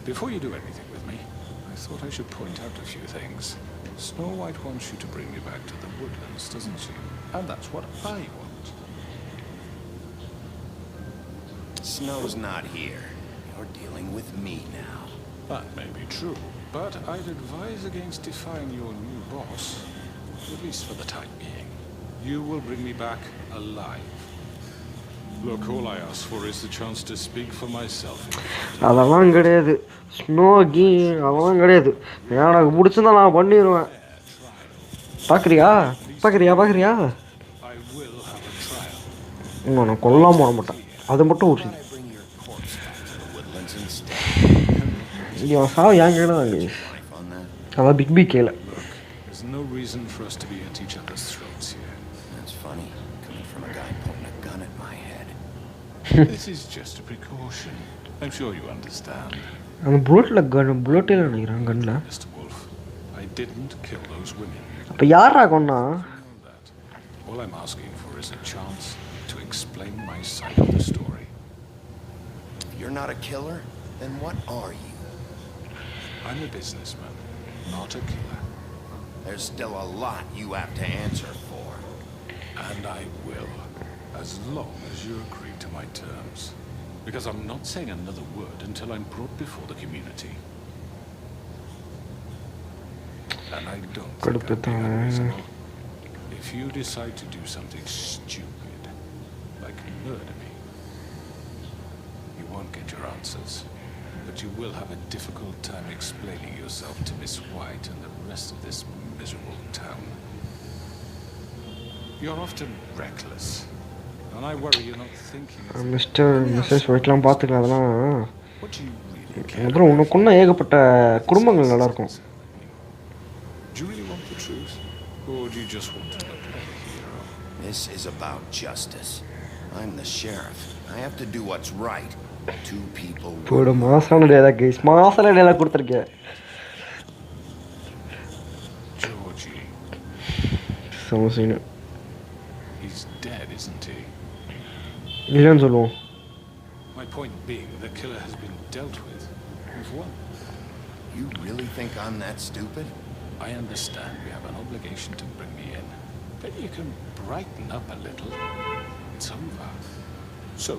Before you do anything with me, I thought I should point out a few things. Snow White wants you to bring me back to the woodlands, doesn't she? And that's what I want. Snow's not here. You're dealing with me now. That may be true, but I'd advise against defying your new boss, at least for the time being. You will bring me back alive. Look, all I ask for is the chance to speak for myself. அதெல்லாம் கிடையாது, ஸ்னோகி அதெல்லாம் கிடையாது. எனக்கு பிடிச்சிருந்தா நான் பண்ணிடுவேன். பார்க்குறியா பார்க்குறியா பார்க்குறியா? I will have a trial. நான் கொல்லாம போட மாட்டேன், அது மட்டும் ஒரு Bring your corpse back to the woodlands instead. இவன் சாவு என் கையில் தான் கைஸ், Life on that? அதான் பிக் பி கேல. There's no reason for us to be at each other's throats here. That's funny, coming from a guy pointing a gun at my head. This is just a precaution. I'm sure you understand. அந்த புல்லட்டில் புல்லட்டே நினைக்கிறான் கண்ணில். Mr. Wolf, I didn't kill those women. அப்போ யாரா கொண்டா? That. All I'm asking for is a chance to explain my side of the story. If you're not a killer, then what are you? I'm a businessman, not a killer. There's still a lot you have to answer for. And I will, as long as you agree to my terms. Because I'm not saying another word until I'm brought before the community. And I don't think I'd be unreasonable. If you decide to do something stupid, like murder me, you won't get your answers. But you will have a difficult time explaining yourself to Miss White and the rest of this miserable town. You're often reckless, and I worry you're not thinking as mister missus ஒயிட்லாம் பார்த்துக்கலாம். அதெல்லாம் what do you really care அப்புறம் உனக்கு ஒன்றும் ஏகப்பட்ட குடும்பங்கள் நல்லாயிருக்கும். Do you really want the truth? Or do you just want to look like a hero? This is about justice. I'm the sheriff. I have to do what's right. Two people. போட மாசான dialogue guys, மாசான dialogue கொடுத்துருக்கேன். Georgie, சமசீனு he's dead, isn't he? இல்லைன்னு சொல்லுவோம். My point being, the killer has been dealt with. We've won. You really think I'm that stupid? I understand we have an obligation to bring me in, but you can brighten up a little. It's over. So,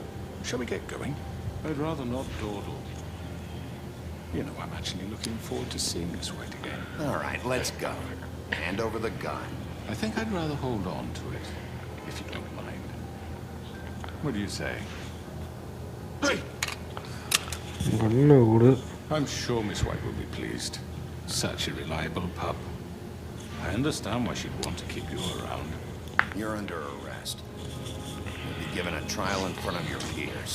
shall we get going? I'd rather not dawdle. You know, I'm actually looking forward to seeing Miss White again. All right, let's go. Hand over the gun. I think I'd rather hold on to it, if you don't mind. What do you say? கண்ணு விடு. I'm sure Miss White will be pleased. Such a reliable pup. I understand why she'd want to keep you around. You're under arrest. You'll be given a trial in front of your peers.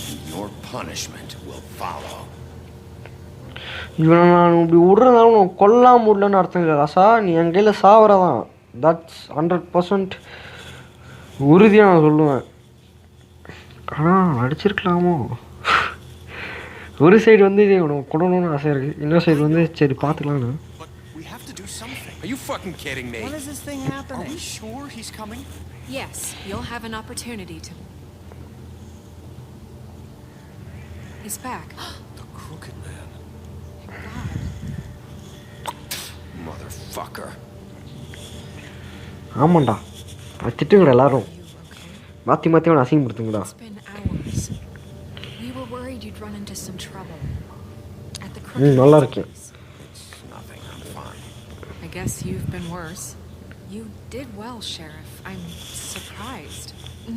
And your punishment will follow. இவனை நான் இப்படி விட்றதுனால உனக்கு கொல்லாம விடலன்னு அர்த்தம் இல்லை ராசா, நீ என் கையில் சாவறதான். That's 100% உறுதியாக நான் சொல்லுவேன். ஆனால் நடிச்சிருக்கலாமோ? ஒரு சைடு வந்து உனக்கு கொடணும்னு ஆசை இருக்கு, இன்னொரு சைடு வந்து சரி பார்த்துக்கலாம்னு. But we have to do something. Are you fucking kidding me? When is this thing happening? Are we sure he's coming? Yes, you'll have an opportunity to... He's back. The crooked man. Motherfucker. ஆமாண்டா, திட்டுங்கடா எல்லாரும், மாற்றி மாற்றி அவனை அசிங்கப்படுத்துங்கடா. It's been hours. We were worried you'd run into some trouble. At the crooked நல்லா இருக்கேன். Nothing, I'm fine. I guess you've been worse. You did well, Sheriff. I'm surprised.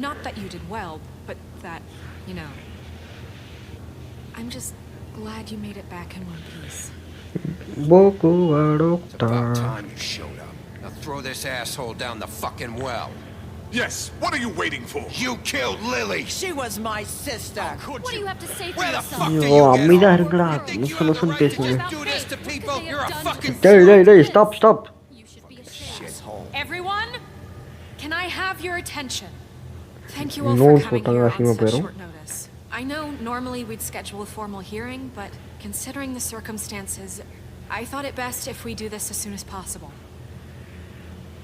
Not that you did well, but that, you know... I'm just glad you made it back in one piece. போக்கு It's வாடோக்டா. about time you showed up. Now throw this asshole down the fucking well. Yes, what are you waiting for? You killed Lily! She was my sister. What do you have to say for Where the yourself? fuck do ஐயோ you get அமைதியா off? இருக்குடா, You think you நுசு have the நுசுன்னு right to பேசுங்க. just do this to people? You're a fucking டேய் stop stop. You should be ashamed. shithole. Everyone, can I have your attention? Thank you all No, for coming சொல்லிட்டாங்க, here on அசிங்கமா such போயிரும். short notice. I know normally we'd schedule a formal hearing, but considering the circumstances, I thought it best if we do this as soon as possible.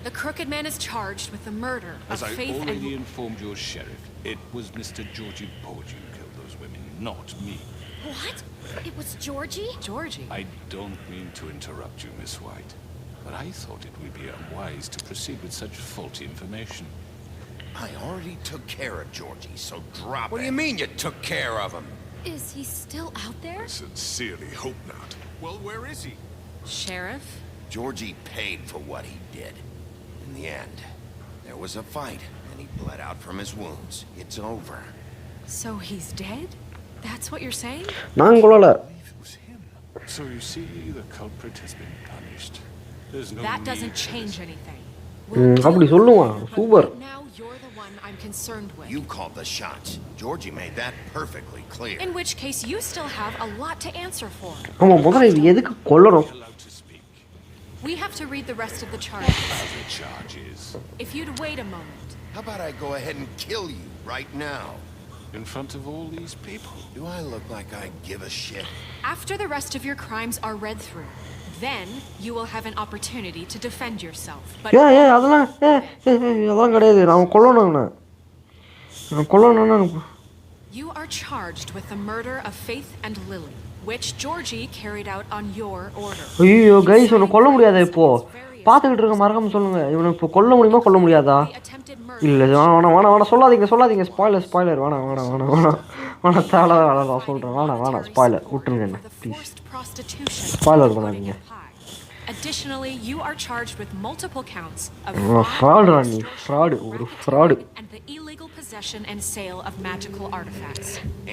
The Crooked Man is charged with the murder of As I Faith already and... informed your sheriff, it was Mr. Georgie Porgy who killed those women, not me. What? It was Georgie? Georgie. I don't mean to interrupt you, Miss White, but I thought it would be unwise to proceed with such faulty information. I already took care of Georgie, so drop What do it. you mean you took care of him? Is he still out there? I sincerely hope not. Well, where is he? Sheriff? Georgie paid for what he did. In the end, there was a fight, and he bled out from his wounds. It's over. So he's dead? That's what you're saying? நான் கொள்ளல. I believe it was him. So you see, the culprit has been punished. There's no That need doesn't for change this. anything. அப்படி சொல்லுவான், super. Now you're the one I'm concerned with. You called the shots. Georgie made that perfectly clear. In which case, you still have a lot to answer for. ஆமா, முதல்ல இது எதுக்கு கொல்லணும்? Allowed to speak. We have to read the rest of the charges. The charges. If you'd wait a moment. How about I go ahead and kill you right now? In front of all these people. Do I look like I give a shit? After the rest of your crimes are read through, then you will have an opportunity to defend yourself. But அதெல்லாம் கிடையாது, நான் கொல்லணும்னா you are charged with the murder of Faith and Lily, which Georgie carried out on your order. ஐயோ guys, உன்னை கொல்ல முடியாதா? இப்போ பார்த்துக்கிட்டு இருக்க, மறக்காம சொல்லுங்க, இவனை இப்போ கொல்ல முடியுமா கொல்ல முடியாதா? இல்லை வேணாம் சொல்லாதீங்க ஸ்பாய்லர் வேணாம் தேவை சொல்கிறேன், ஸ்பாய்லர் விட்டுருங்க என்ன ப்ளீஸ், ஸ்பாய்லர் பண்ணாதீங்க. Additionally, you are charged with multiple counts of fraud and the illegal possession and sale of magical artifacts.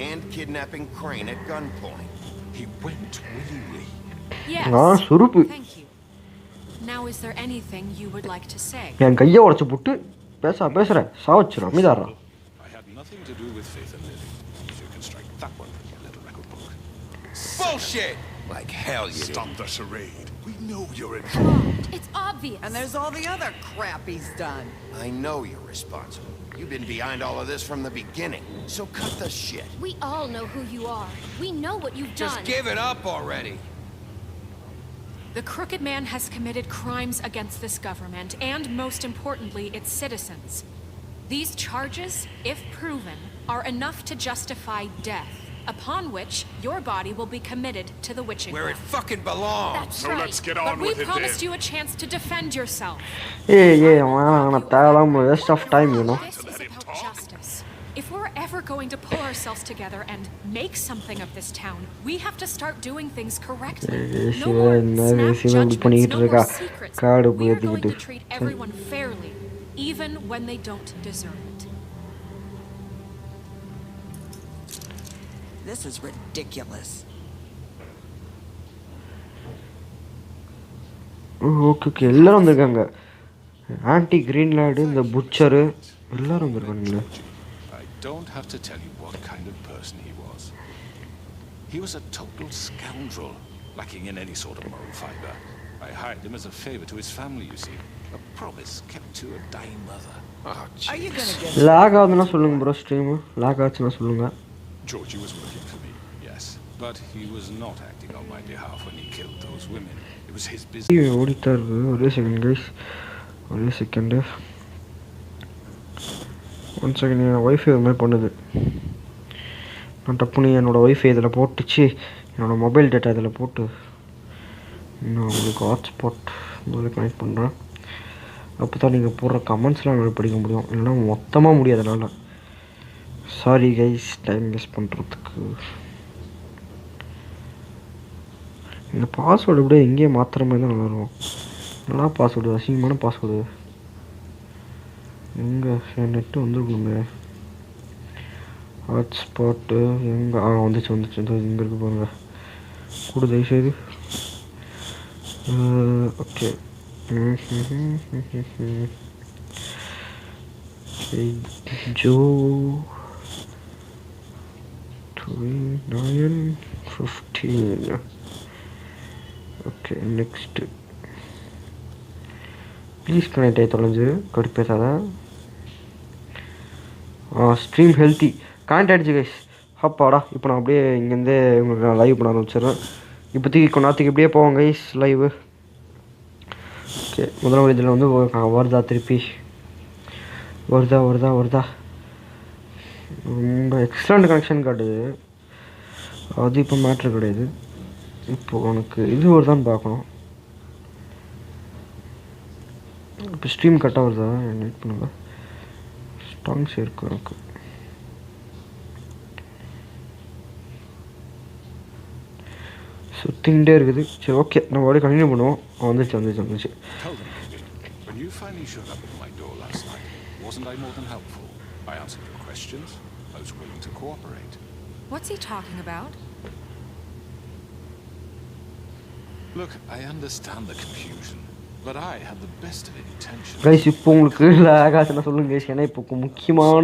And kidnapping Crane at gunpoint. He went willingly. Yes. சுருப்பு. Thank you. Now, is there anything you would like to say? என் கையை உடைச்சு போட்டு பேசுறேன், சாவச்சிரும், அமைதாரா. I had nothing to do with Faith and Lily. So you can strike that one from your little record book. Bullshit! Like hell you Stop didn't. the charade. We know you're involved. It's obvious. And there's all the other crap he's done. I know you're responsible. You've been behind all of this from the beginning. So cut the shit. We all know who you are. We know what you've Just done. give it up already. The Crooked Man has committed crimes against this government and, most importantly, its citizens. These charges, if proven, are enough to justify death, upon which your body will be committed to the witching Where it well. fucking belongs. That's So right. let's get on But we with it promised then. you a chance to defend yourself. வேணாம் தேவையில்லாம waste of time, you know. This is about justice. If we're ever going to pull ourselves together and make something of this town, we have to start doing things correctly. No more snap judgments, no more secrets. We are going to treat everyone fairly, even when they don't deserve it. This is ridiculous. Okay எல்லாரும் வந்திருக்காங்க. Anti Greenland, இந்த புட்சரு எல்லாரும் வந்திருக்காங்க. I don't have to tell you what kind of person he was. He was a total scoundrel, lacking in any sort of moral fiber. I hired him as a favor to his family, you see. A promise kept to a dying mother. Oh, Are you gonna get lock ஆகுதுன்னா சொல்லுங்க bro, stream lock ஆச்சுன்னா சொல்லுங்க. Georgie was working for me, yes. But he was not acting on my behalf when he killed those women. It was his business. ஓடிட்டார். ஒரே second guys, ஒரே second. One second. என் wifi இது மாதிரி பண்ணுது. நான் டப்புனு என்னோடய ஒய்ஃபை இதில் போட்டுச்சு, என்னோடய மொபைல் டேட்டா இதில் போட்டு நான் உங்களுக்கு ஹாட்ஸ்பாட் முதல்ல கனெக்ட் பண்ணுறேன். அப்போ தான் நீங்கள் போடுற கமெண்ட்ஸ்லாம் என்னால் படிக்க முடியும், இல்லைனா மொத்தமாக முடியாதனால. சாரி கைஸ் டைம் வேஸ்ட் பண்ணுறதுக்கு. இந்த பாஸ்வேர்டு எப்படியே எங்கேயே மாற்றுற மாதிரி தான் நல்லாயிருக்கும். நல்லா பாஸ்வேர்டு, அசிங்கமான பாஸ்வேர்டு. எங்கே என் நெட்டு வந்துருக்குமே. ஹாட்ஸ்பாட்டு எங்கே வந்துச்சு இங்கே இருக்கு பாருங்க. கூட தயவுசெய்து. Okay. Joe 9:15. Okay next. Please connect ஆகி தொலைஞ்சு கடுப்பேசாத. ஸ்ட்ரீம் ஹெல்த்தி கனெக்ட் ஆகிடுச்சு கைஸ். அப்பாடா. இப்போ நான் அப்படியே இங்கேருந்தே உங்களுக்கு நான் லைவ் பண்ண ஆரம்பிச்சிடுறேன். இப்போதைக்கு கொஞ்ச நேரத்துக்கு இப்படியே போவோம் கைஸ் லைவு. ஓகே முதல்ல இதில் வந்து வருதா திருப்பி வருதா ரொம்ப எக்ஸலண்ட் கனெக்ஷன் காட்டுது. அது இப்போ மேட்ரு கிடையாது. இப்போ உனக்கு இது வருதான்னு பார்க்கணும். இப்போ ஸ்ட்ரீம் கட்டாக வருதா வெயிட் பண்ணுங்க. ஸ்டாங்ஸ் இருக்குது எனக்கு. சுற்றிகிட்டே இருக்குது. சரி ஓகே நம்ம அப்படியே கண்டினியூ பண்ணுவோம். வந்துச்சு. When you finally showed up at my door last night, wasn't I more than helpful? I answered your questions. I was willing to cooperate. What's he talking about? Look, I understand the confusion, but I had the best of intentions. Guys இப்போ உங்களுக்கு லேக் ஆச்சுன்னா சொல்லுங்க guys. ஏன்னா இப்போ முக்கியமான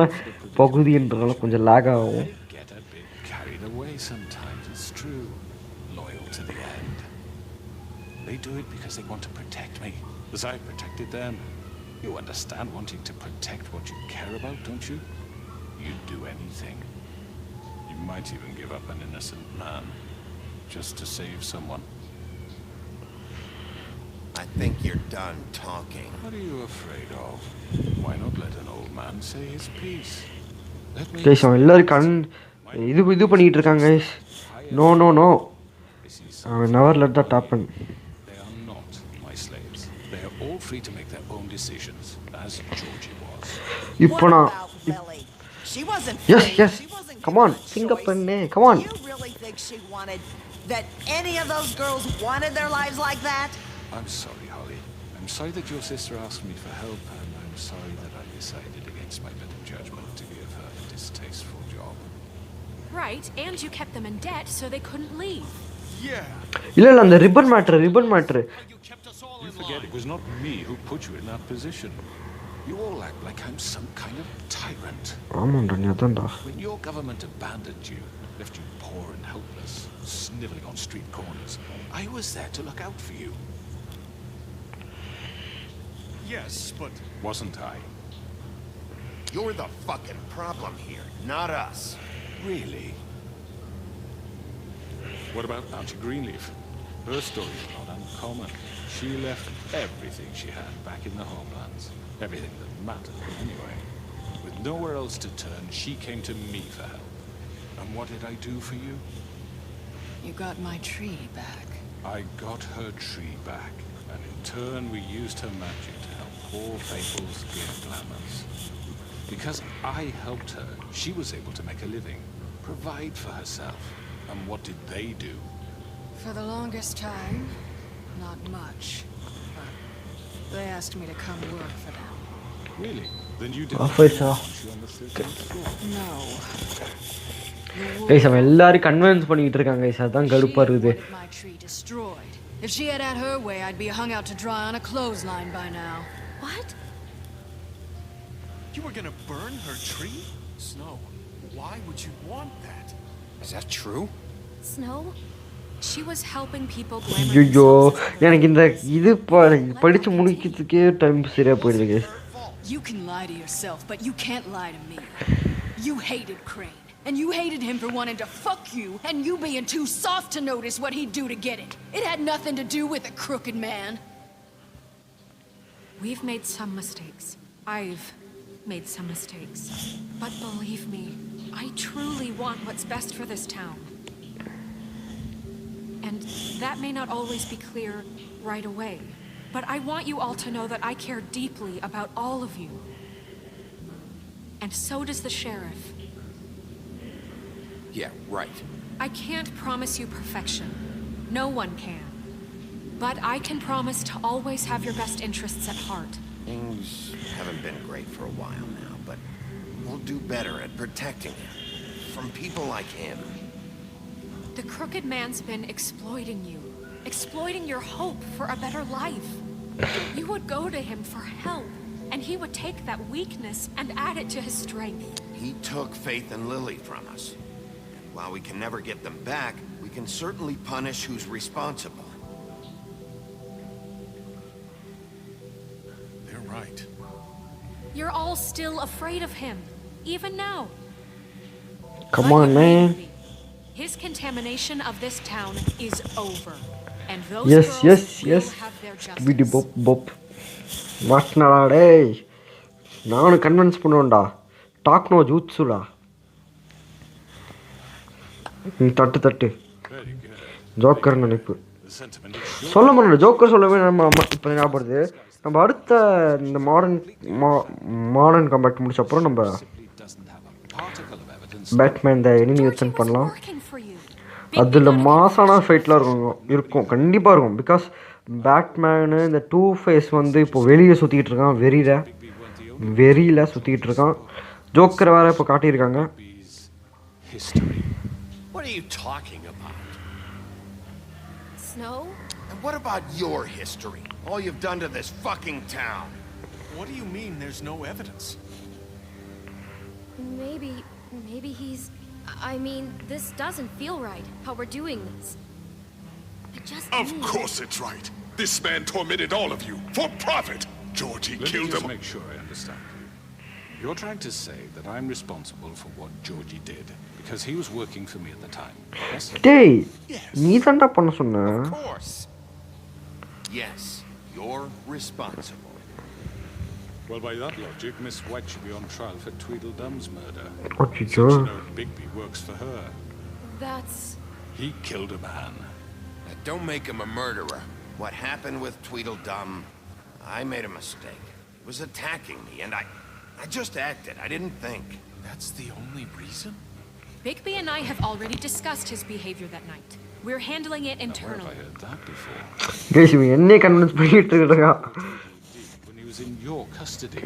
பகுதின்றதுனால கொஞ்சம் லேக் ஆகும். Get a bit carried away sometimes, it's true. Loyal to the end. They do it because they want to protect me, as I protected them. You understand wanting to protect what you care about, don't you? You'd do anything. You might even give up an innocent man just to save someone. I think you're done talking. What are you afraid of? Why not let an old man say his piece? Let me. Guys அவன் எல்லாரும் இது பண்ணிட்டு இருக்காங்க guys. No I will never let that happen. They are not my slaves. They are all free to make their own decisions, as Georgie was. இப்போ நான் She wasn't Yes, free. yes. She wasn't Come on, given a think up choice. and come on. You really think she wanted that any of those girls wanted their lives like that? I'm sorry, Holly. I'm sorry that your sister asked me for help, and I'm sorry that I decided against my better judgment to give her a distasteful job. Right, and you kept them in debt so they couldn't leave. இல்ல அந்த ribbon matter. You forget it was not me who put you in that position. You all act like I'm some kind of tyrant. ஆமாண்டா நீ அதான்டா. When your government abandoned you, left you poor and helpless, sniveling on street corners, I was there to look out for you. Yes, but Wasn't I? You're the fucking problem here, not us. Really? What about Auntie Greenleaf? Her story is not uncommon. She left everything she had back in the homelands. Everything that mattered, anyway. With nowhere else to turn, she came to me for help. And what did I do for you? You got my tree back. I got her tree back, and in turn we used her magic to help poor Fable's give glamours. Because I helped her, she was able to make a living, provide for herself. And what did they do? For the longest time, not much. But they asked me to come work for them. Really? Then you didn't Officer. launch you on the 13th floor? No. Guys அவன் எல்லாரும் convince பண்ணிட்டு இருக்காங்க guys. அதான் கடுப்பா இருக்குது. My tree destroyed. If she had had her way, I'd be hung out to dry on a clothesline by now. What? you were gonna burn her tree? Snow, why would you want that? Is that true? Snow? She was helping people glamour ஐயோ themselves. எனக்கு இந்த இது படிச்சு முடிக்கிறதுக்கே time சரியா போயிடுது guys. You can lie to yourself, but you can't lie to me. You hated Crane. And you hated him for wanting to fuck you, and you being too soft to notice what he'd do to get it. It had nothing to do with a crooked man. We've made some mistakes. I've made some mistakes. But believe me, I truly want what's best for this town. And that may not always be clear right away. But I want you all to know that I care deeply about all of you. And so does the sheriff. Yeah, right. I can't promise you perfection. No one can. But I can promise to always have your best interests at heart. Things haven't been great for a while now, but we'll do better at protecting him from people like him. The crooked man's been exploiting you. Exploiting your hope for a better life. You would go to him for help, and he would take that weakness and add it to his strength. He took Faith and Lily from us. And while we can never get them back, we can certainly punish who's responsible. They're right. You're all still afraid of him, even now. Come But on, man. believe me, his contamination of this town is over. And those Yes, girls yes, will yes. have their Bidi justice. bop bop. மாட்டினாடா டேய். நானும் convince பண்ணுவேன்டா. Talk no ஜூட்ஸுடா. நீ தட்டு. Very good. Joker நினைப்பு. The sentiment is sure. சொல்ல முடியல ஜோக்கர் சொல்லவே நம்ம இப்போ ஞாபகப்படுது. நம்ம அடுத்த இந்த மாடர்ன் கம்பேக்ட் முடிச்ச அப்புறம் நம்ம Simply doesn't have a particle of evidence. Batman the enemy யூசன் பண்ணலாம். Working for you. அதில் மாசான ஃபைட்லாம் இருக்கும் கண்டிப்பாக இருக்கும். பிகாஸ் பேட்மேனு இந்த டூ ஃபேஸ் வந்து இப்போ வெளியே சுற்றிக்கிட்டு இருக்கான். வெறியில் சுற்றிக்கிட்டு இருக்கான். ஜோக்கரை வேறு இப்போ காட்டியிருக்காங்க. History. What are you talking about? Snow? And what about your history? All you've done to this fucking town? What do you mean there's no evidence? Maybe he's... I mean, this doesn't feel right, how we're doing this. Of course it's right. This man tormented all of you for profit. Georgie killed him. Make sure I understand you. You're trying to say that I'm responsible for what Georgie did because he was working for me at the time. Yes? டேய் நீ தான்டா பண்ண சொன்ன. Of course. Yes, you're responsible. Well, by that logic, Miss White should be on trial for Tweedledum's murder. What you Since do? you know Bigby works for her. That's... He killed a man. Don't make him a murderer. What happened with Tweedledum, I made a mistake. He was attacking me, and I just acted. I didn't think. That's the only reason? Bigby and I have already discussed his behavior that night. We're handling it Where have internally. I heard that before? Case இவன் என்னையே convince பண்ணிட்டு இருக்கான். When he was in your custody,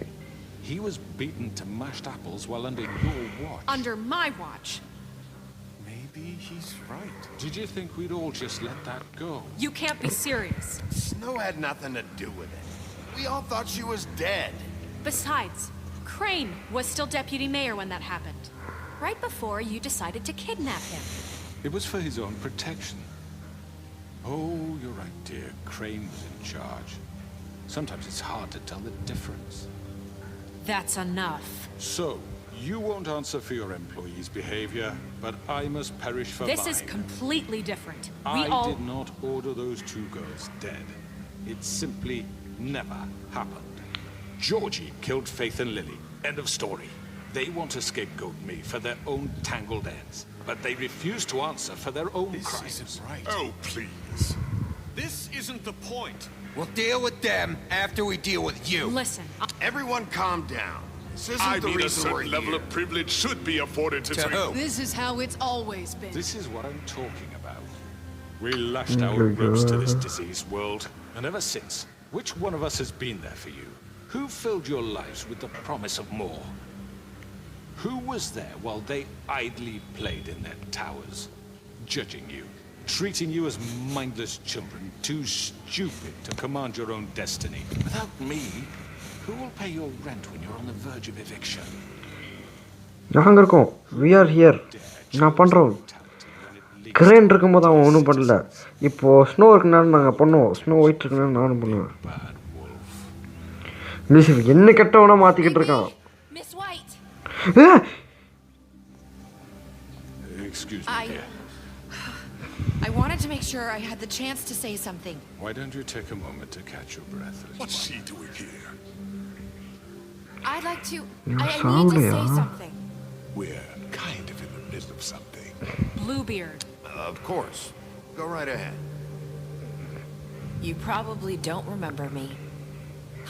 he was beaten to mashed apples while under your watch. Under my watch. Maybe he's right. Did you think we'd all just let that go? You can't be serious. Snow had nothing to do with it. We all thought she was dead. Besides, Crane was still deputy mayor when that happened. Right before you decided to kidnap him. It was for his own protection. Oh, you're right, dear. Crane was in charge. Sometimes it's hard to tell the difference. That's enough. So, you won't answer for your employees' behavior, but I must perish for This mine. is completely different. I did not order those two girls dead. It simply never happened. Georgie killed Faith and Lily. End of story. They want to scapegoat me for their own tangled ends, but they refuse to answer for their own This crimes. isn't right. Oh, please. This isn't the point. We'll deal with them after we deal with you. Listen, Everyone calm down. This isn't I the mean, a reason we're certain level here. of privilege should be afforded to To who? this is how it's always been. This is what I'm talking about. We lashed our ropes to this diseased world, and ever since, which one of us has been there for you? Who filled your lives with the promise of more? Who was there while they idly played in their towers, judging you, treating you as mindless children, too stupid to command your own destiny? Without me, who will pay your rent when you're on the verge of eviction? நாங்கள் இருக்கோம். we are here. நான் பண்ணுறோம். Crane இருக்கும்போது அவன் ஒன்றும் பண்ணல. இப்போது snow இருக்குனாலும் நாங்கள் பண்ணுவோம். ஸ்னோ ஒயிட் இருக்குனாலும் நானும் பண்ணுவேன். என்ன கெட்டவனா மாற்றிக்கிட்டு இருக்கான். Miss White. Excuse me, dear. I wanted to make sure I had the chance to say something. Why don't you take a moment to catch your breath? What's she doing here? I'd like to... I need to say something. We're kind of in the midst of something. Bluebeard. Of course. Go right ahead. You probably don't remember me.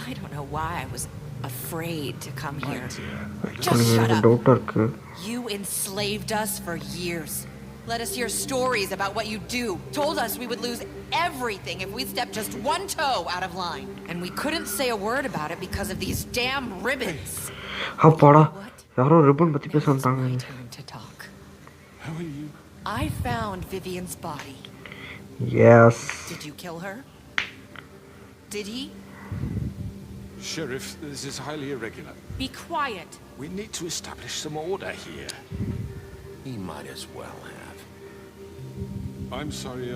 I don't know why I was afraid to come here. Just shut up. You enslaved us for years. Let us hear stories about what you do. Told us we would lose everything if we stepped just one toe out of line. And we couldn't say a word about it because of these damn ribbons. யாரோ ribbon பத்தி பேசுறாங்க. My turn to talk. How are you? I found Vivian's body. Yes. Did you kill her? Did he? Sheriff, this is highly irregular. Be quiet. We need to establish some order here. He might as well have. I'm sorry,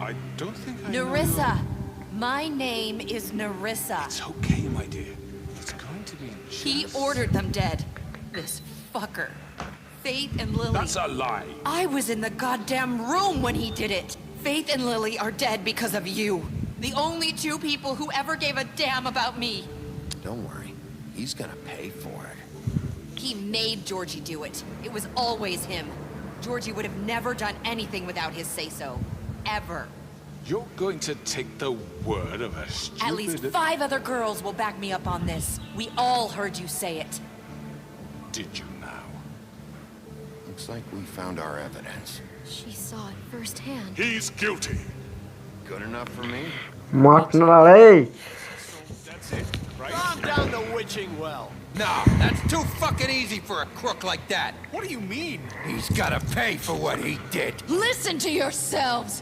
I don't think I Nerissa! know. My name is Nerissa. It's okay, my dear. It's going to be just... He ordered them dead. This fucker. Faith and Lily. That's a lie. I was in the goddamn room when he did it. Faith and Lily are dead because of you. The only two people who ever gave a damn about me. Don't worry. He's gonna pay for it. He made Georgie do it. It was always him. Georgie would have never done anything without his say-so. Ever. You're going to take the word of a stupid... At least 5 other girls will back me up on this. We all heard you say it. Did you now? Looks like we found our evidence. She saw it firsthand. He's guilty. Good enough for me? That's it, right? Calm down the witching well. No, that's too fucking easy for a crook like that. What do you mean? He's gotta pay for what he did. Listen to yourselves!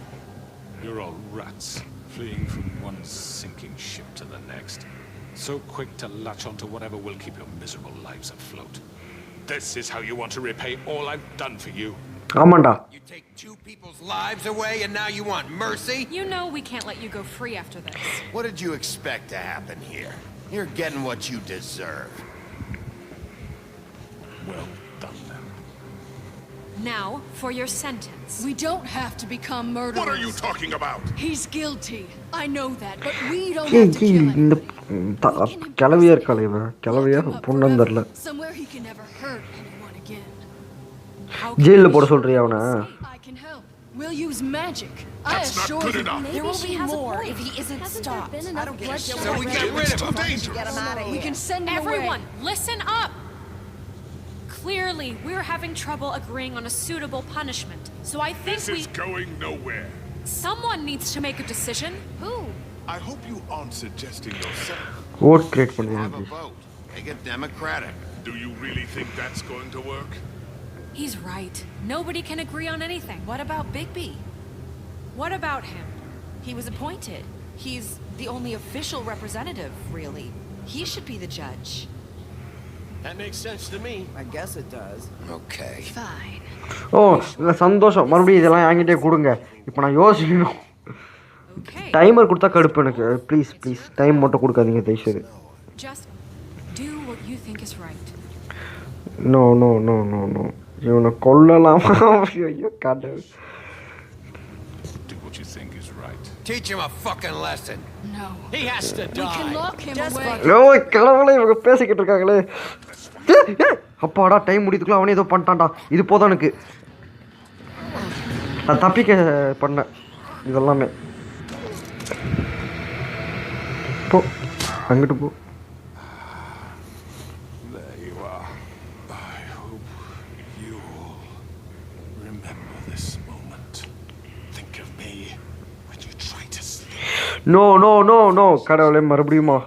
You're all rats, fleeing from one sinking ship to the next. So quick to latch onto whatever will keep your miserable lives afloat. This is how you want to repay all I've done for you. You take 2 people's lives away and now you want mercy? You know we can't let you go free after this. What did you expect to happen here? You're getting what you deserve. Well done, then. Now, for your sentence. We don't have to become murderers. What are you talking about? He's guilty. I know that, but we don't have to kill him. Somewhere he can never hurt anyone again. ஜெயில்ல போட சொல்றியா அவன? I can help. We'll use magic. That's not good enough. There will be more if he isn't stopped. I don't get it. So we get rid of him. Get him out of here. We can send him Everyone, away. listen up! Clearly, we're having trouble agreeing on a suitable punishment. So I think This is going nowhere. Someone needs to make a decision. Who? I hope you aren't suggesting yourself. vote create Have a பண்ணுங்க. vote. Make it democratic. Do you really think that's going to work? He's right. Nobody can agree on anything. What about Bigby? What about him? He was appointed. He's the only official representative, really. He should be the judge. That makes sense to me. I guess it does. Okay. Fine. ஓ இல்ல சந்தோஷம். மறுபடியும் இதெல்லாம் என்கிட்டே கொடுங்க. இப்போ நான் யோசிக்கணும். Timer கொடுத்தா கடுப்பு எனக்கு. ப்ளீஸ் ப்ளீஸ் டைம் மட்டும் கொடுக்காதீங்க தயவுசெய்து. Just do what you think is right. No no no no no. இவனை கொல்லலாமா? ஐயோ கடவுள். Do what you think is right. Teach him a fucking lesson. No. He has to die. We can lock him away. ஓ கடவுளே இவங்க பேசிக்கிட்டு இருக்காங்களே. அப்பாடா time முடிதுக்குள்ள அவனே ஏதோ பண்ணிட்டான்டா. இது போதும் எனக்கு. நான் தப்பிக்க பண்ணேன் இதெல்லாமே. போ அங்கிட்டு போ. There you are. I hope you'll remember this moment. Think of me when you try to sleep. No no no no கடவுளே மறுபடியுமா?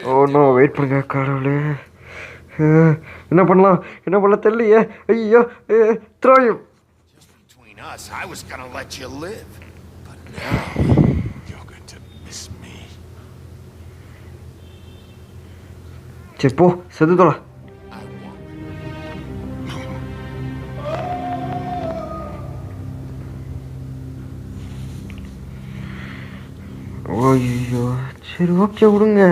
ஓ நோ வெயிட் பண்ணுங்க கடவுளே. என்ன பண்ணலாம் தெரியலையே. ஐயோ throw you. Between us, I was gonna let you live. But now you're going to miss me. சரி போ செத்துதோல. ஐயோ சரி ஓகே விடுங்க.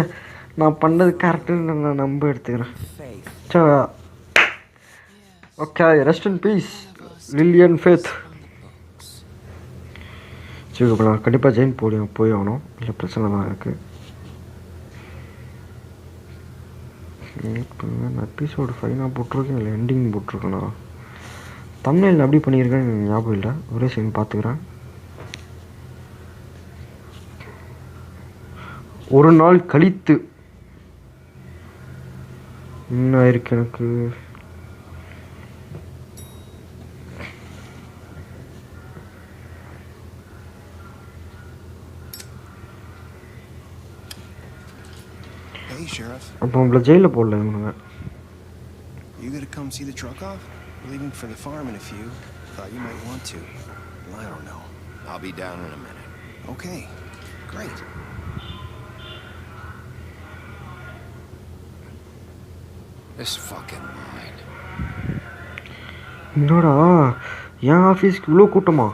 நான் பண்ணது கரெக்டுன்னு நான் நம்ப எடுத்துக்கிறேன். Okay rest in peace. Lillian faith. சரி இப்போ நான் கண்டிப்பாக ஜெயின் போய் ஆகணும், இல்லை பிரச்சனை தான் இருக்குது. எபிசோடு 5 நான் போட்டிருக்கேன், இல்லை எண்டிங் போட்டிருக்கேண்ணா. தமிழில் அப்படி பண்ணியிருக்கேன்னு ஞாபகம் இல்லை, ஒரே சீன் பார்த்துக்கிறேன். ஒரு நாள் கழித்து என்ன ஆயிருக்கு எனக்கு? Hey, Sheriff. அப்போ உங்களை ஜெயிலில் போடல இவனுங்க. You gonna come see the truck off? We're leaving for the farm in a few. Thought you might want to. Well, I don't know. I'll be down in a minute. Okay, great. This fucking line. என்னடா என் ஆஃபீஸ்க்கு இவ்வளோ கூட்டமா?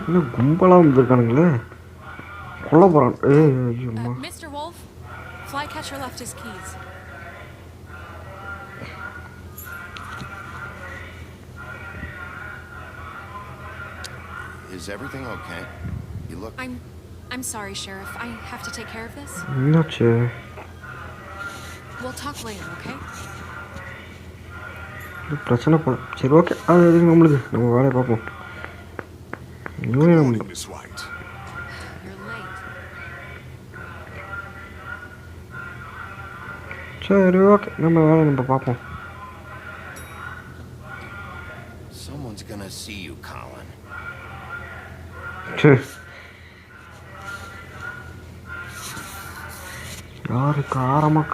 என்ன கும்பலாக வந்துருக்கானுங்களே, கொல்ல போகிறான். ஐயோம்மா. Mr. Wolf, Flycatcher left his keys. Is everything okay? You look... I'm sorry, Sheriff. I have to take care of this. என்னாச்சு? We'll talk later, okay? பிரச்சனை போல. சரி ஓகே, அது எதுக்கு நம்மளுக்கு, நம்ம வேலையை பார்ப்போம். Miss White. You're late. சரி ஓகே, நம்ம வேலையை நம்ம பார்ப்போம். Someone's gonna see you, Colin. யாரு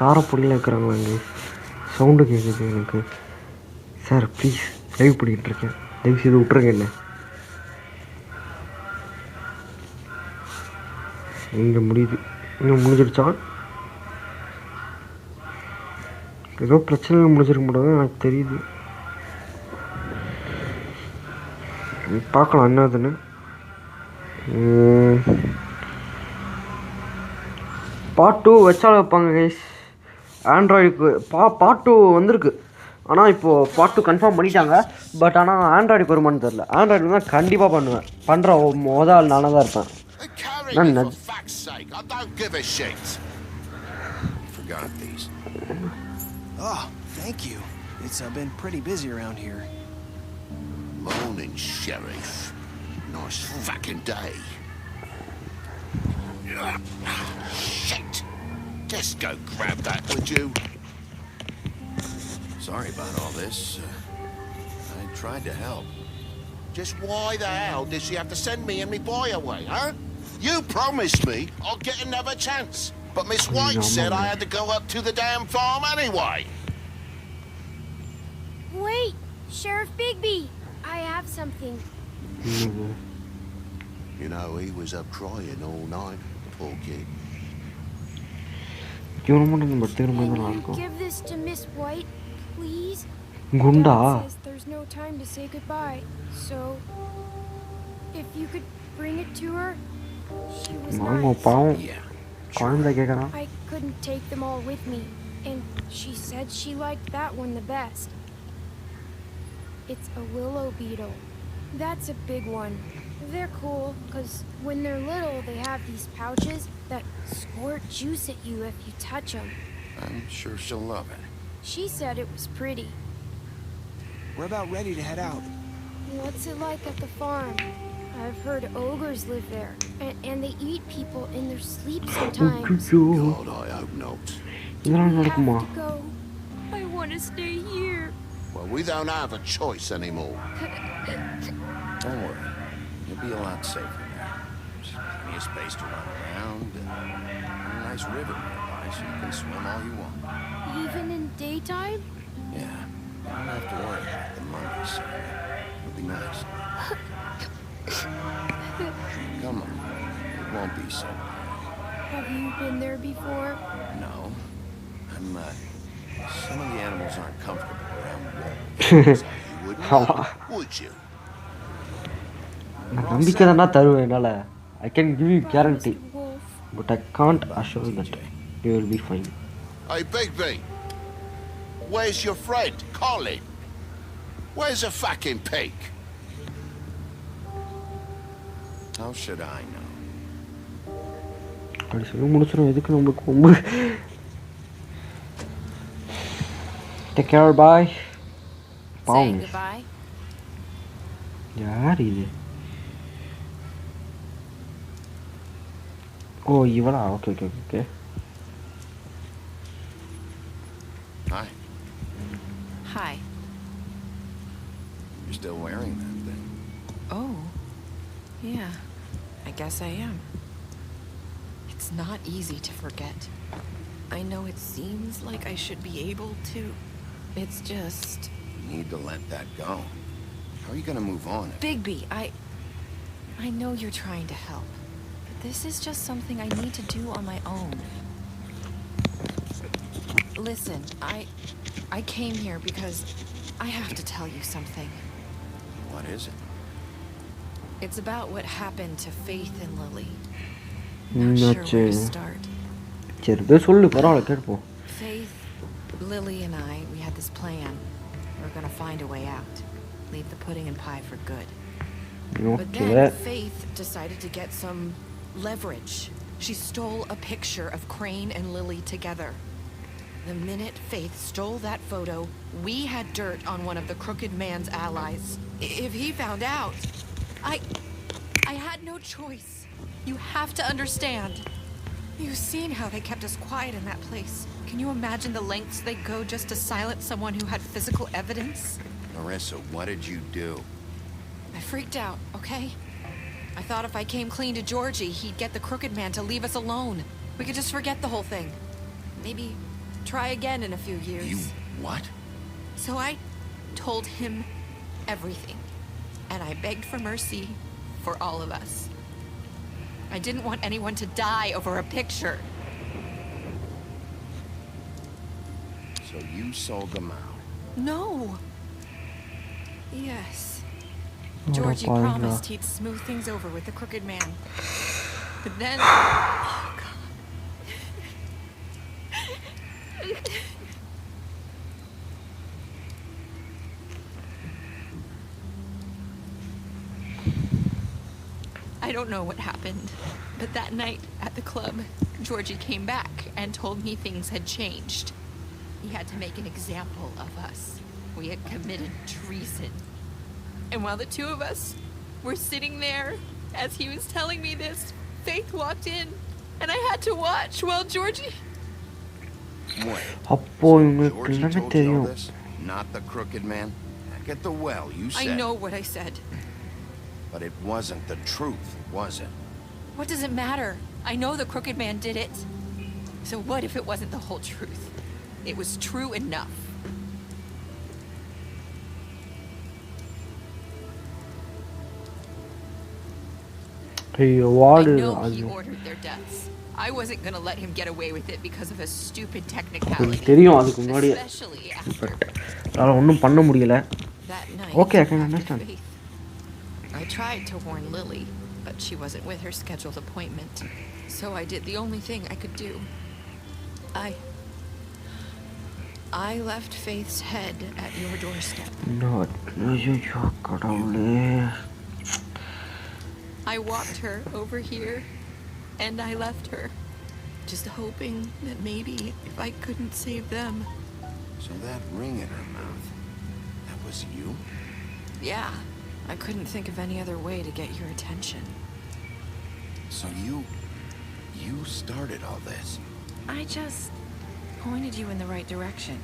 காரப்பொடியில் இருக்கிறாங்களா இங்கே? சவுண்டு கேட்குது எனக்கு. சார் ப்ளீஸ், லைவ் பண்ணிக்கிட்டு இருக்கேன், தயவு செய்து விட்ருங்க என்ன. இங்கே முடியுது, இன்னும் முடிஞ்சிருச்சா? ஏதோ பிரச்சனை முடிஞ்சிருக்க முடியாது எனக்கு தெரியுது. பார்க்கலாம் என்னதுன்னு. பார்ட் 2 வச்சாலும் வைப்பாங்க கைஸ். ஆண்ட்ராய்டுக்கு பார்ட் 2 வந்திருக்கு, ஆனால் இப்போது பார்ட் 2 கன்ஃபார்ம் பண்ணிட்டாங்க. பட் ஆனால் ஆண்ட்ராய்டுக்கு வருமானு தெரில. ஆண்ட்ராய்டு தான் கண்டிப்பாக பண்ணுவேன், பண்ணுற முதல் நானாக தான் இருப்பேன். Oh, thank you. It's been pretty busy around here. Morning, Sheriff. Nice fucking day. Shit! Just go grab that, would you? Sorry about all this. I tried to help. Just why the hell did she have to send me and me boy away, huh? You promised me I'll get another chance. But Miss White said I had to go up to the damn farm anyway. Wait, Sheriff Bigby, I have something. You know, he was up crying all night, poor kid. Can you give this to Miss White, please? Gunda. Dad says there's no time to say goodbye, so if you could bring it to her. She was nice. Yeah. I couldn't take them all with me, and she said she liked that one the best. It's a willow beetle. That's a big one. They're cool, because when they're little, they have these pouches that squirt juice at you if you touch them. I'm sure she'll love it. She said it was pretty. We're about ready to head out. What's it like at the farm? I've heard ogres live there, and they eat people in their sleep sometimes. God, I hope not. We have to go. I want to stay here. Well, we don't have a choice anymore. Don't worry. You'll be a lot safer there. There's plenty of space to run around, and a nice river nearby so you can swim all you want. Even in daytime? Yeah. You don't have to worry about the monkeys, Sarah. It'll be nice. Come on. It won't be so bad. Have you been there before? No. Some of the animals aren't comfortable around wolves. So you wouldn't know, would you? நம்பிக்கை தானே தருவேன் என்னால். I can give you guarantee, but I can't assure that you will be fine. Hey, Bigby. Where's your friend, Colin? Where's a fucking pig? How should I know? அப்படி சொல்ல முடிச்சிடும் எதுக்கு நம்மளுக்கு ரொம்ப Take care, bye. Saying goodbye? யார் இது? ஓ இவனா? Okay. Hi. Hi. You're still wearing that thing. Oh. Yeah. I guess I am. It's not easy to forget. I know it seems like I should be able to. It's just... You need to let that go. How are you gonna move on? Bigby, I know you're trying to help. But this is just something I need to do on my own. Listen, I came here because I have to tell you something. What is it? It's about what happened to Faith and Lily. Not sure where to start. Faith, Lily and I, we had this plan. We're gonna find a way out. Leave the pudding and pie for good. But then Faith decided to get some leverage. She stole a picture of Crane and Lily together. The minute Faith stole that photo, we had dirt on one of the Crooked Man's allies. If he found out, I had no choice. You have to understand. You've seen how they kept us quiet in that place. Can you imagine the lengths they go just to silence someone who had physical evidence? Marissa, what did you do? I freaked out, okay? I thought if I came clean to Georgie, he'd get the Crooked Man to leave us alone. We could just forget the whole thing. Maybe try again in a few years. You what? So I told him everything. And I begged for mercy for all of us. I didn't want anyone to die over a picture. So you sold them out? No. Yes. Georgie promised he'd smooth things over with the Crooked Man. But then... Oh, God. I don't know what happened, but that night at the club, Georgie came back and told me things had changed. He had to make an example of us. We had committed treason. And while the two of us were sitting there, as he was telling me this, Faith walked in, and I had to watch while Georgie... Wait. Georgie told you all this? Not the Crooked Man? Back at the well, you said... I know what I said. But it wasn't the truth, was it? What does it matter? I know the Crooked Man did it. So what if it wasn't the whole truth? It was true enough. I know he ordered their deaths. I wasn't gonna let him get away with it because of a stupid technicality. Especially after that night. Okay, I can understand. I tried to warn Lily, but she wasn't with her scheduled appointment. So I did the only thing I could do. I left Faith's head at your doorstep. I walked her over here, and I left her, just hoping that maybe if I couldn't save them. So that ring in her mouth, that was you? Yeah. I couldn't think of any other way to get your attention. So you started all this? I just pointed you in the right direction.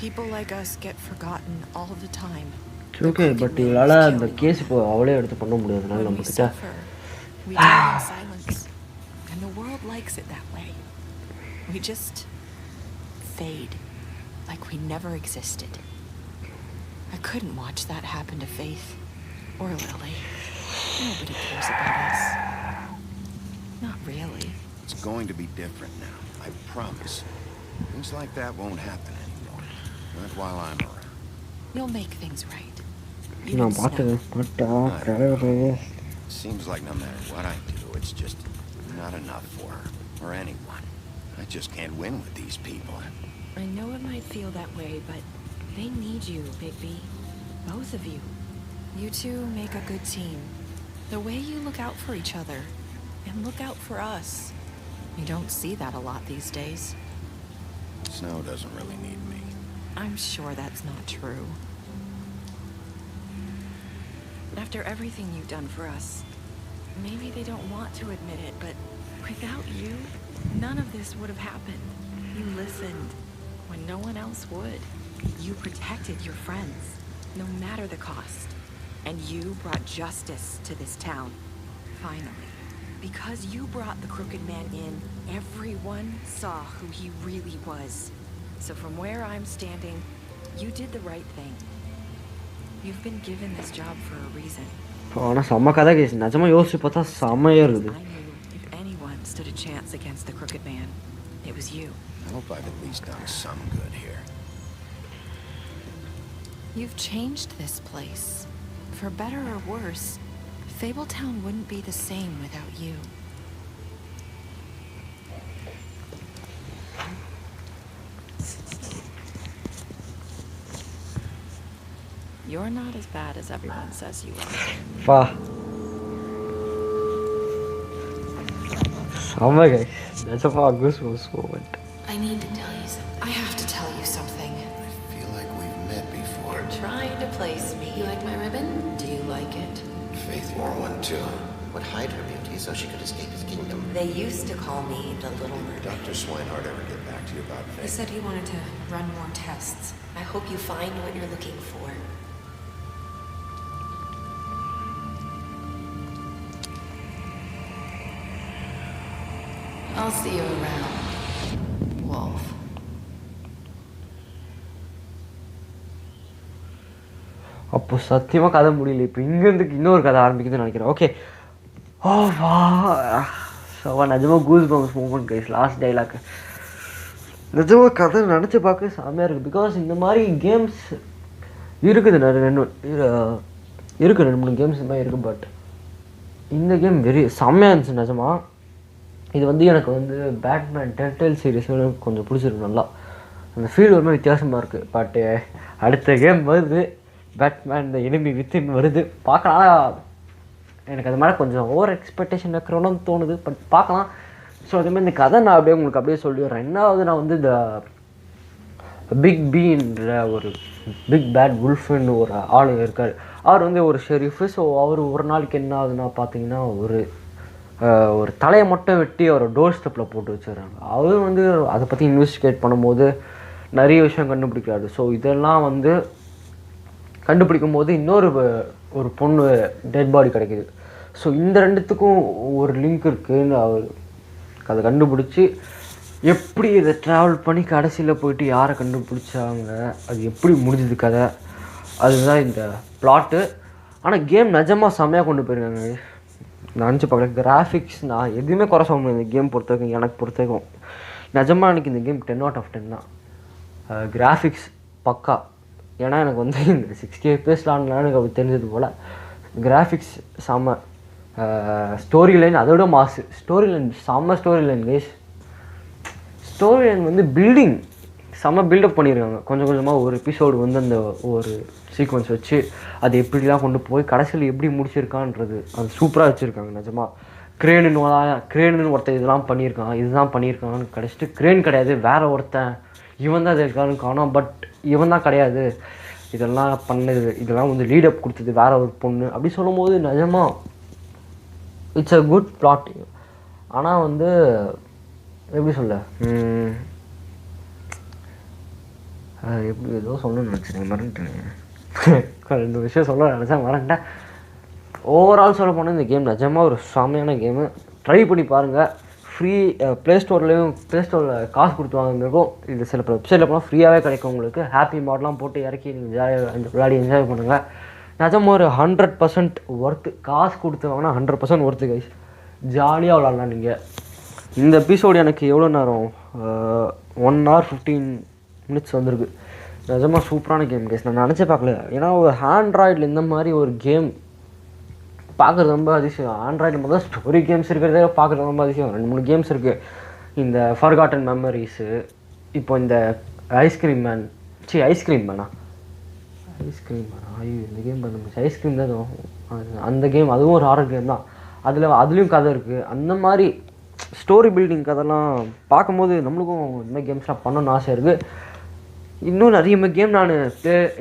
People like us get forgotten all the time. It's okay, but இவளால அந்த case இப்போ அவளே எடுத்து பண்ண முடியாதுனால நம்ம கிட்ட we do it in silence. And the world likes it that way. We just fade like we never existed. I couldn't watch that happen to Faith. Or Lily. Nobody cares about us. Not really. It's going to be different now, I promise. Things like that won't happen anymore. Not while I'm around. You'll make things right. Seems like no matter what I do, it's just not enough for her, or anyone. I just can't win with these people. I know it might feel that way, but they need you, Bigby. Both of you. You two make a good team. The way you look out for each other and look out for us. You don't see that a lot these days. Snow doesn't really need me. I'm sure that's not true. After everything you've done for us, maybe they don't want to admit it, but without you, none of this would have happened. You listened when no one else would. You protected your friends, no matter the cost. And you brought justice to this town, finally. Because you brought the Crooked Man in, everyone saw who he really was. So from where I'm standing, you did the right thing. You've been given this job for a reason. ஆனால் செம்ம கதை case நிஜமாக யோசிச்சு பார்த்தா செம்மையாக இருக்குது. I knew if anyone stood a chance against the Crooked Man, it was you. I hope I've at least done some good here. You've changed this place. For better or worse, Fabletown wouldn't be the same without you. You're not as bad as everyone says you are. Fa. Oh my god, that's a far goosebumps moment. I need to tell you something. I have to tell you something. I feel like we've met before. You're trying to place me. You like my ribbon? Do you like it? Faith wore one too. Would hide her beauty so she could escape his kingdom. They used to call me the Little Did Dr. Swinehart ever get back to you about Faith? He said he wanted to run more tests. I hope you find what you're looking for. I'll see you around, Wolf. அப்போ சத்தியமாக கதை முடியல. இப்போ இங்கேருந்து இன்னொரு கதை ஆரம்பிக்குதுன்னு நினைக்கிறேன். Okay, ஓ வா சவா நிஜமாக goose bumps moment guys. Last dialogue நிஜமாக கதை நினச்சி பார்க்க செம்மையாக இருக்குது. பிகாஸ் இந்த மாதிரி கேம்ஸ் இருக்குது, இருக்குது 2-3 கேம்ஸ் இந்த மாதிரி இருக்குது. பட் இந்த கேம் வெரி செம்மையாக இருந்துச்சு நிஜமாக. இது வந்து எனக்கு வந்து பேட்மேன் டெல்டேல் சீரிஸ் கொஞ்சம் பிடிச்சிருக்கு. நல்லா அந்த ஃபீல் ஒரு மாதிரி வித்தியாசமாக இருக்குது. பட்டு அடுத்த கேம் வருது, பேட்மேன் இந்த எனிமி வித்தின் வருது, பார்க்கலாம். எனக்கு அது மேலே கொஞ்சம் ஓவர் எக்ஸ்பெக்டேஷன் வைக்கிறோன்னு தோணுது. பட் பார்க்கலாம். ஸோ அதேமாதிரி இந்த கதை நான் அப்படியே உங்களுக்கு அப்படியே சொல்லிடுறேன். ரெண்டாவது நான் வந்து இந்த பிக் பீன்ற ஒரு பிக் பேட் உல்ஃப்னு ஒரு ஆள் இருக்கார். அவர் வந்து ஒரு ஷெரீஃபு. ஸோ அவர் ஒரு நாளைக்கு என்ன ஆகுதுன்னா பார்த்தீங்கன்னா ஒரு தலையை மட்டும் வெட்டி அவர் டோர் ஸ்டெப்பில் போட்டு வச்சுருக்காங்க. அவர் வந்து அதை பற்றி இன்வெஸ்டிகேட் பண்ணும்போது நிறைய விஷயம் கண்டுபிடிக்கிறாரு. ஸோ இதெல்லாம் வந்து கண்டுபிடிக்கும் போது ஒரு பொண்ணு டெட் பாடி கிடைக்கிது. ஸோ இந்த ரெண்டுத்துக்கும் ஒரு லிங்க் இருக்குதுன்னு அவர் அதை கண்டுபிடிச்சி எப்படி இதை ட்ராவல் பண்ணி கடைசியில் போயிட்டு யாரை கண்டுபிடிச்சாங்க, அது எப்படி முடிஞ்சது கதை, அதுதான் இந்த பிளாட்டு. ஆனால் கேம் நிஜமாக செம்மையாக கொண்டு போயிருக்காங்க. நான் நினச்சி பார்க்கல. கிராஃபிக்ஸ் நான் எதுவுமே குறை சொல்ல முடியாது. இந்த கேம் பொறுத்த வரைக்கும் எனக்கு பொறுத்த வரைக்கும் நிஜமாக எனக்கு இந்த கேம் 10/10 தான். கிராஃபிக்ஸ் பக்கா. ஏன்னா எனக்கு வந்து இந்த 60 FPS எனக்கு அப்படி தெரிஞ்சது போல் கிராஃபிக்ஸ் செம்ம. ஸ்டோரி லைன் அதோட மாசு. ஸ்டோரி லைன் செம்ம. Story line guys. Story line வந்து பில்டிங் செம்ம பில்டப் பண்ணியிருக்காங்க. கொஞ்சம் கொஞ்சமாக ஒரு எபிசோடு வந்து அந்த ஒரு சீக்வன்ஸ் வச்சு அது எப்படிலாம் கொண்டு போய் கடைசியில் எப்படி முடிச்சிருக்கான்றது அது சூப்பராக வச்சுருக்காங்க. நிஜமாக கிரேனுன்னு ஒருத்தன் இதெல்லாம் பண்ணியிருக்கான், இதுதான் பண்ணியிருக்கான்னு கடைசிட்டு கிரேன் கிடையாது, வேற ஒருத்தன் இவன் தான் அது இருக்கான்னு காணோம். பட் இவன் தான் கிடையாது, இதெல்லாம் பண்ணது, இதெல்லாம் வந்து லீடப் கொடுத்தது வேற ஒரு பொண்ணு அப்படி சொல்லும் போது நிஜமாக இட்ஸ் அ குட் பிளாட். ஆனால் வந்து எப்படி சொல்ல, எப்படி ஏதோ சொல்லணும்னு நினச்சேன், மறந்துட்டேன். 2 விஷயம் சொல்ல நினச்சேன், மறந்துட்டேன். ஓவரால் சொல்ல போனால் இந்த கேம் நிஜமாக ஒரு செம்மையான கேமு. ட்ரை பண்ணி பாருங்கள். ஃப்ரீ ப்ளே ஸ்டோர்லேயும் காசு கொடுத்து வாங்கிருக்கோம். இது சில வெப்சைட்டில் போனால் ஃப்ரீயாகவே கிடைக்கும் உங்களுக்கு. ஹாப்பி மாடெலாம் போட்டு இறக்கி நீங்கள் ஜாலியாக விளையாடி என்ஜாய் பண்ணுங்கள். நிஜமாக ஒரு 100% ஒர்த்து. காசு கொடுத்து வாங்கினா 100% ஒர்த்து கைஸ். ஜாலியாக விளாட்லாம் நீங்கள். இந்த எபிசோடு எனக்கு எவ்வளோ நேரம் 1 hour 15 minutes வந்திருக்கு. நிஜமாக சூப்பரான கேம் கைஸ். நான் நினச்சே பார்க்கல. ஏன்னா ஒரு ஆண்ட்ராய்டில் இந்த மாதிரி ஒரு கேம் பார்க்குறது ரொம்ப அதிசயம். ஆண்ட்ராய்டில் முதல் ஸ்டோரி கேம்ஸ் இருக்கிறதே பார்க்குறது ரொம்ப அதிசயம். 2-3 கேம்ஸ் இருக்குது. இந்த ஃபர்காட்டன் மெமரிஸு, இப்போ இந்த ஐஸ்கிரீம் மேனா ஐஸ்கிரீம் ஐயோ இந்த கேம் பண்ணுங்க ஐஸ்கிரீம் தான் அந்த கேம் அதுவும் ஒரு ஹாரர் கேம் தான். அதுலேயும் கதை இருக்குது. அந்த மாதிரி ஸ்டோரி பில்டிங் கதைலாம் பார்க்கும்போது நம்மளுக்கும் இந்த மாதிரி கேம்ஸ்லாம் பண்ணணும்னு ஆசை இருக்குது. இன்னும் நிறைய கேம் நான்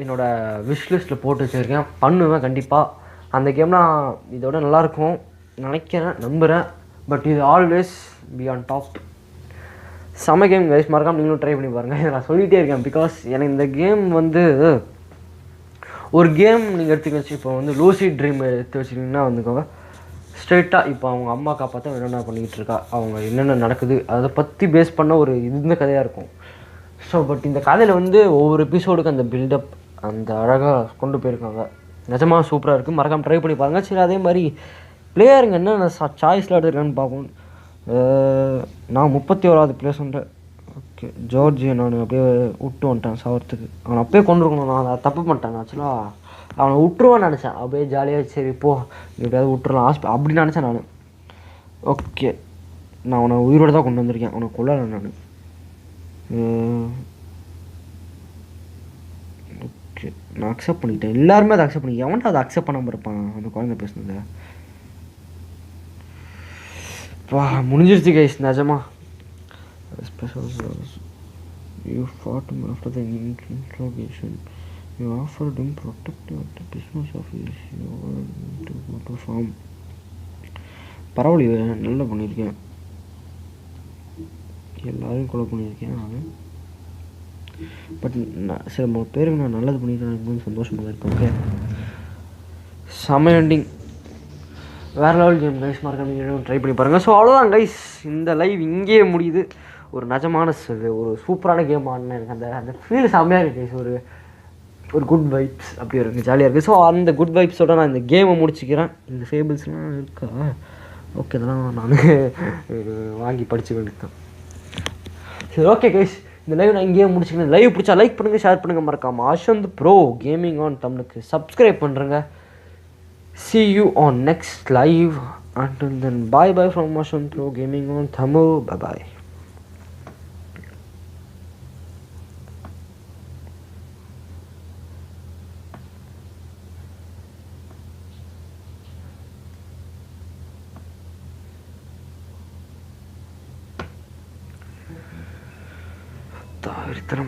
என்னோடய விஷ்லிஸ்ட்டில் போட்டு வச்சுருக்கேன், பண்ணுவேன் கண்டிப்பாக. அந்த கேம்லாம் இதோட நல்லாயிருக்கும் நினைக்கிறேன், நம்புகிறேன். பட் இது ஆல்வேஸ் பி ஆன் டாப். செம கேம் கைஸ், மறக்காம நீங்களும் ட்ரை பண்ணி பாருங்கள். இதை நான் சொல்லிகிட்டே இருக்கேன் பிகாஸ் எனக்கு இந்த கேம் வந்து ஒரு கேம் நீங்கள் எடுத்துக்க வச்சு இப்போ வந்து லூசிட் ட்ரீம் எடுத்து வச்சுக்கிட்டிங்கன்னா வந்துக்கோங்க, ஸ்ட்ரெயிட்டாக இப்போ அவங்க அம்மா காப்பாற்ற என்னென்ன பண்ணிக்கிட்டு இருக்கா, அவங்க என்னென்ன நடக்குது அதை பற்றி பேஸ் பண்ண ஒரு இந்த கதையாக இருக்கும். ஸோ பட் இந்த கதையில் வந்து ஒவ்வொரு எபிசோடுக்கு அந்த பில்டப் அந்த அழகாக கொண்டு போயிருக்காங்க. நிஜமாக சூப்பராக இருக்குது, மறக்காமல் ட்ரை பண்ணி பாருங்கள். சரி, அதே மாதிரி பிளேயருங்க என்னென்ன சாய்ஸில் எடுத்துருக்கேன்னு பார்ப்போம். நான் 31வது பிளேஸ் வந்துட்டேன். ஓகே, ஜார்ஜியை நான் அப்படியே விட்டு வந்துட்டேன் சாவறதுக்கு. அவனை அப்பயே கொண்டிருக்கணும், நான் அதை தப்பு பண்ணிட்டேன். ஆக்சுவலாக அவனை விட்டுருவான்னு நினச்சேன், அப்படியே ஜாலியாக சரி போ எப்படியாவது விட்டுருலாம் அப்படின்னு நினச்சேன் நான். ஓகே, நான் அவனை உயிரோடு தான் கொண்டு வந்திருக்கேன், அவனை கொல்லலை நான். ஓகே, நான் அக்செப்ட் பண்ணிக்கிட்டேன். எல்லாருமே அதை அக்செப்ட் பண்ணிக்க, எவன்ட்டு அதை அக்செப்ட் பண்ணாமல் இருப்பான் அந்த குழந்தை பேசுனது. வா, முடிஞ்சிருச்சு கைஸ் நிஜமா. You fought him after the interrogation. You offered him protective at the business office. You were to go to farm. பரவாயில்லையே, நல்லா பண்ணியிருக்கேன். எல்லாரையும் கொலை பண்ணியிருக்கேன் நான். பட் நான் சில பேருக்கு நான் நல்லது பண்ணியிருக்கேன், எனக்கு கொஞ்சம் சந்தோஷமாக இருக்கேன். ஓகே, செம எண்டிங், வேறு லெவல் கேம் கைஸ், மறக்காம ட்ரை பண்ணி பாருங்கள். ஸோ அவ்வளோதான் கைஸ், இந்த லைவ் இங்கேயே முடியுது. ஒரு நிஜமான ஒரு சூப்பரான கேம் ஆடினேன். எனக்கு அந்த ஃபீல் செம்மையாக இருக்குது கைஸ். ஒரு குட் வைப்ஸ் அப்படி இருக்குது, ஜாலியாக இருக்குது. ஸோ அந்த குட் வைப்ஸோட நான் இந்த கேமை முடிச்சுக்கிறேன். இந்த ஃபேபிள்ஸ்லாம் இருக்கா? ஓகே, இதெல்லாம் நான் வாங்கி படிச்சு வேண்டியதான். சரி, ஓகே கைஸ், இந்த லைவ் நான் இங்கேயே முடிச்சுக்கிறேன். லைவ் பிடிச்சா லைக் பண்ணுங்கள், ஷேர் பண்ணுங்கள், மறக்காமல் அஸ்வந்த் ப்ரோ கேமிங் ஆன் தமிழுக்கு சப்ஸ்கிரைப் பண்ணுறேங்க. See you on next live. Until then, bye bye from Ashwanthpro Gaming on Tamil. Bye bye.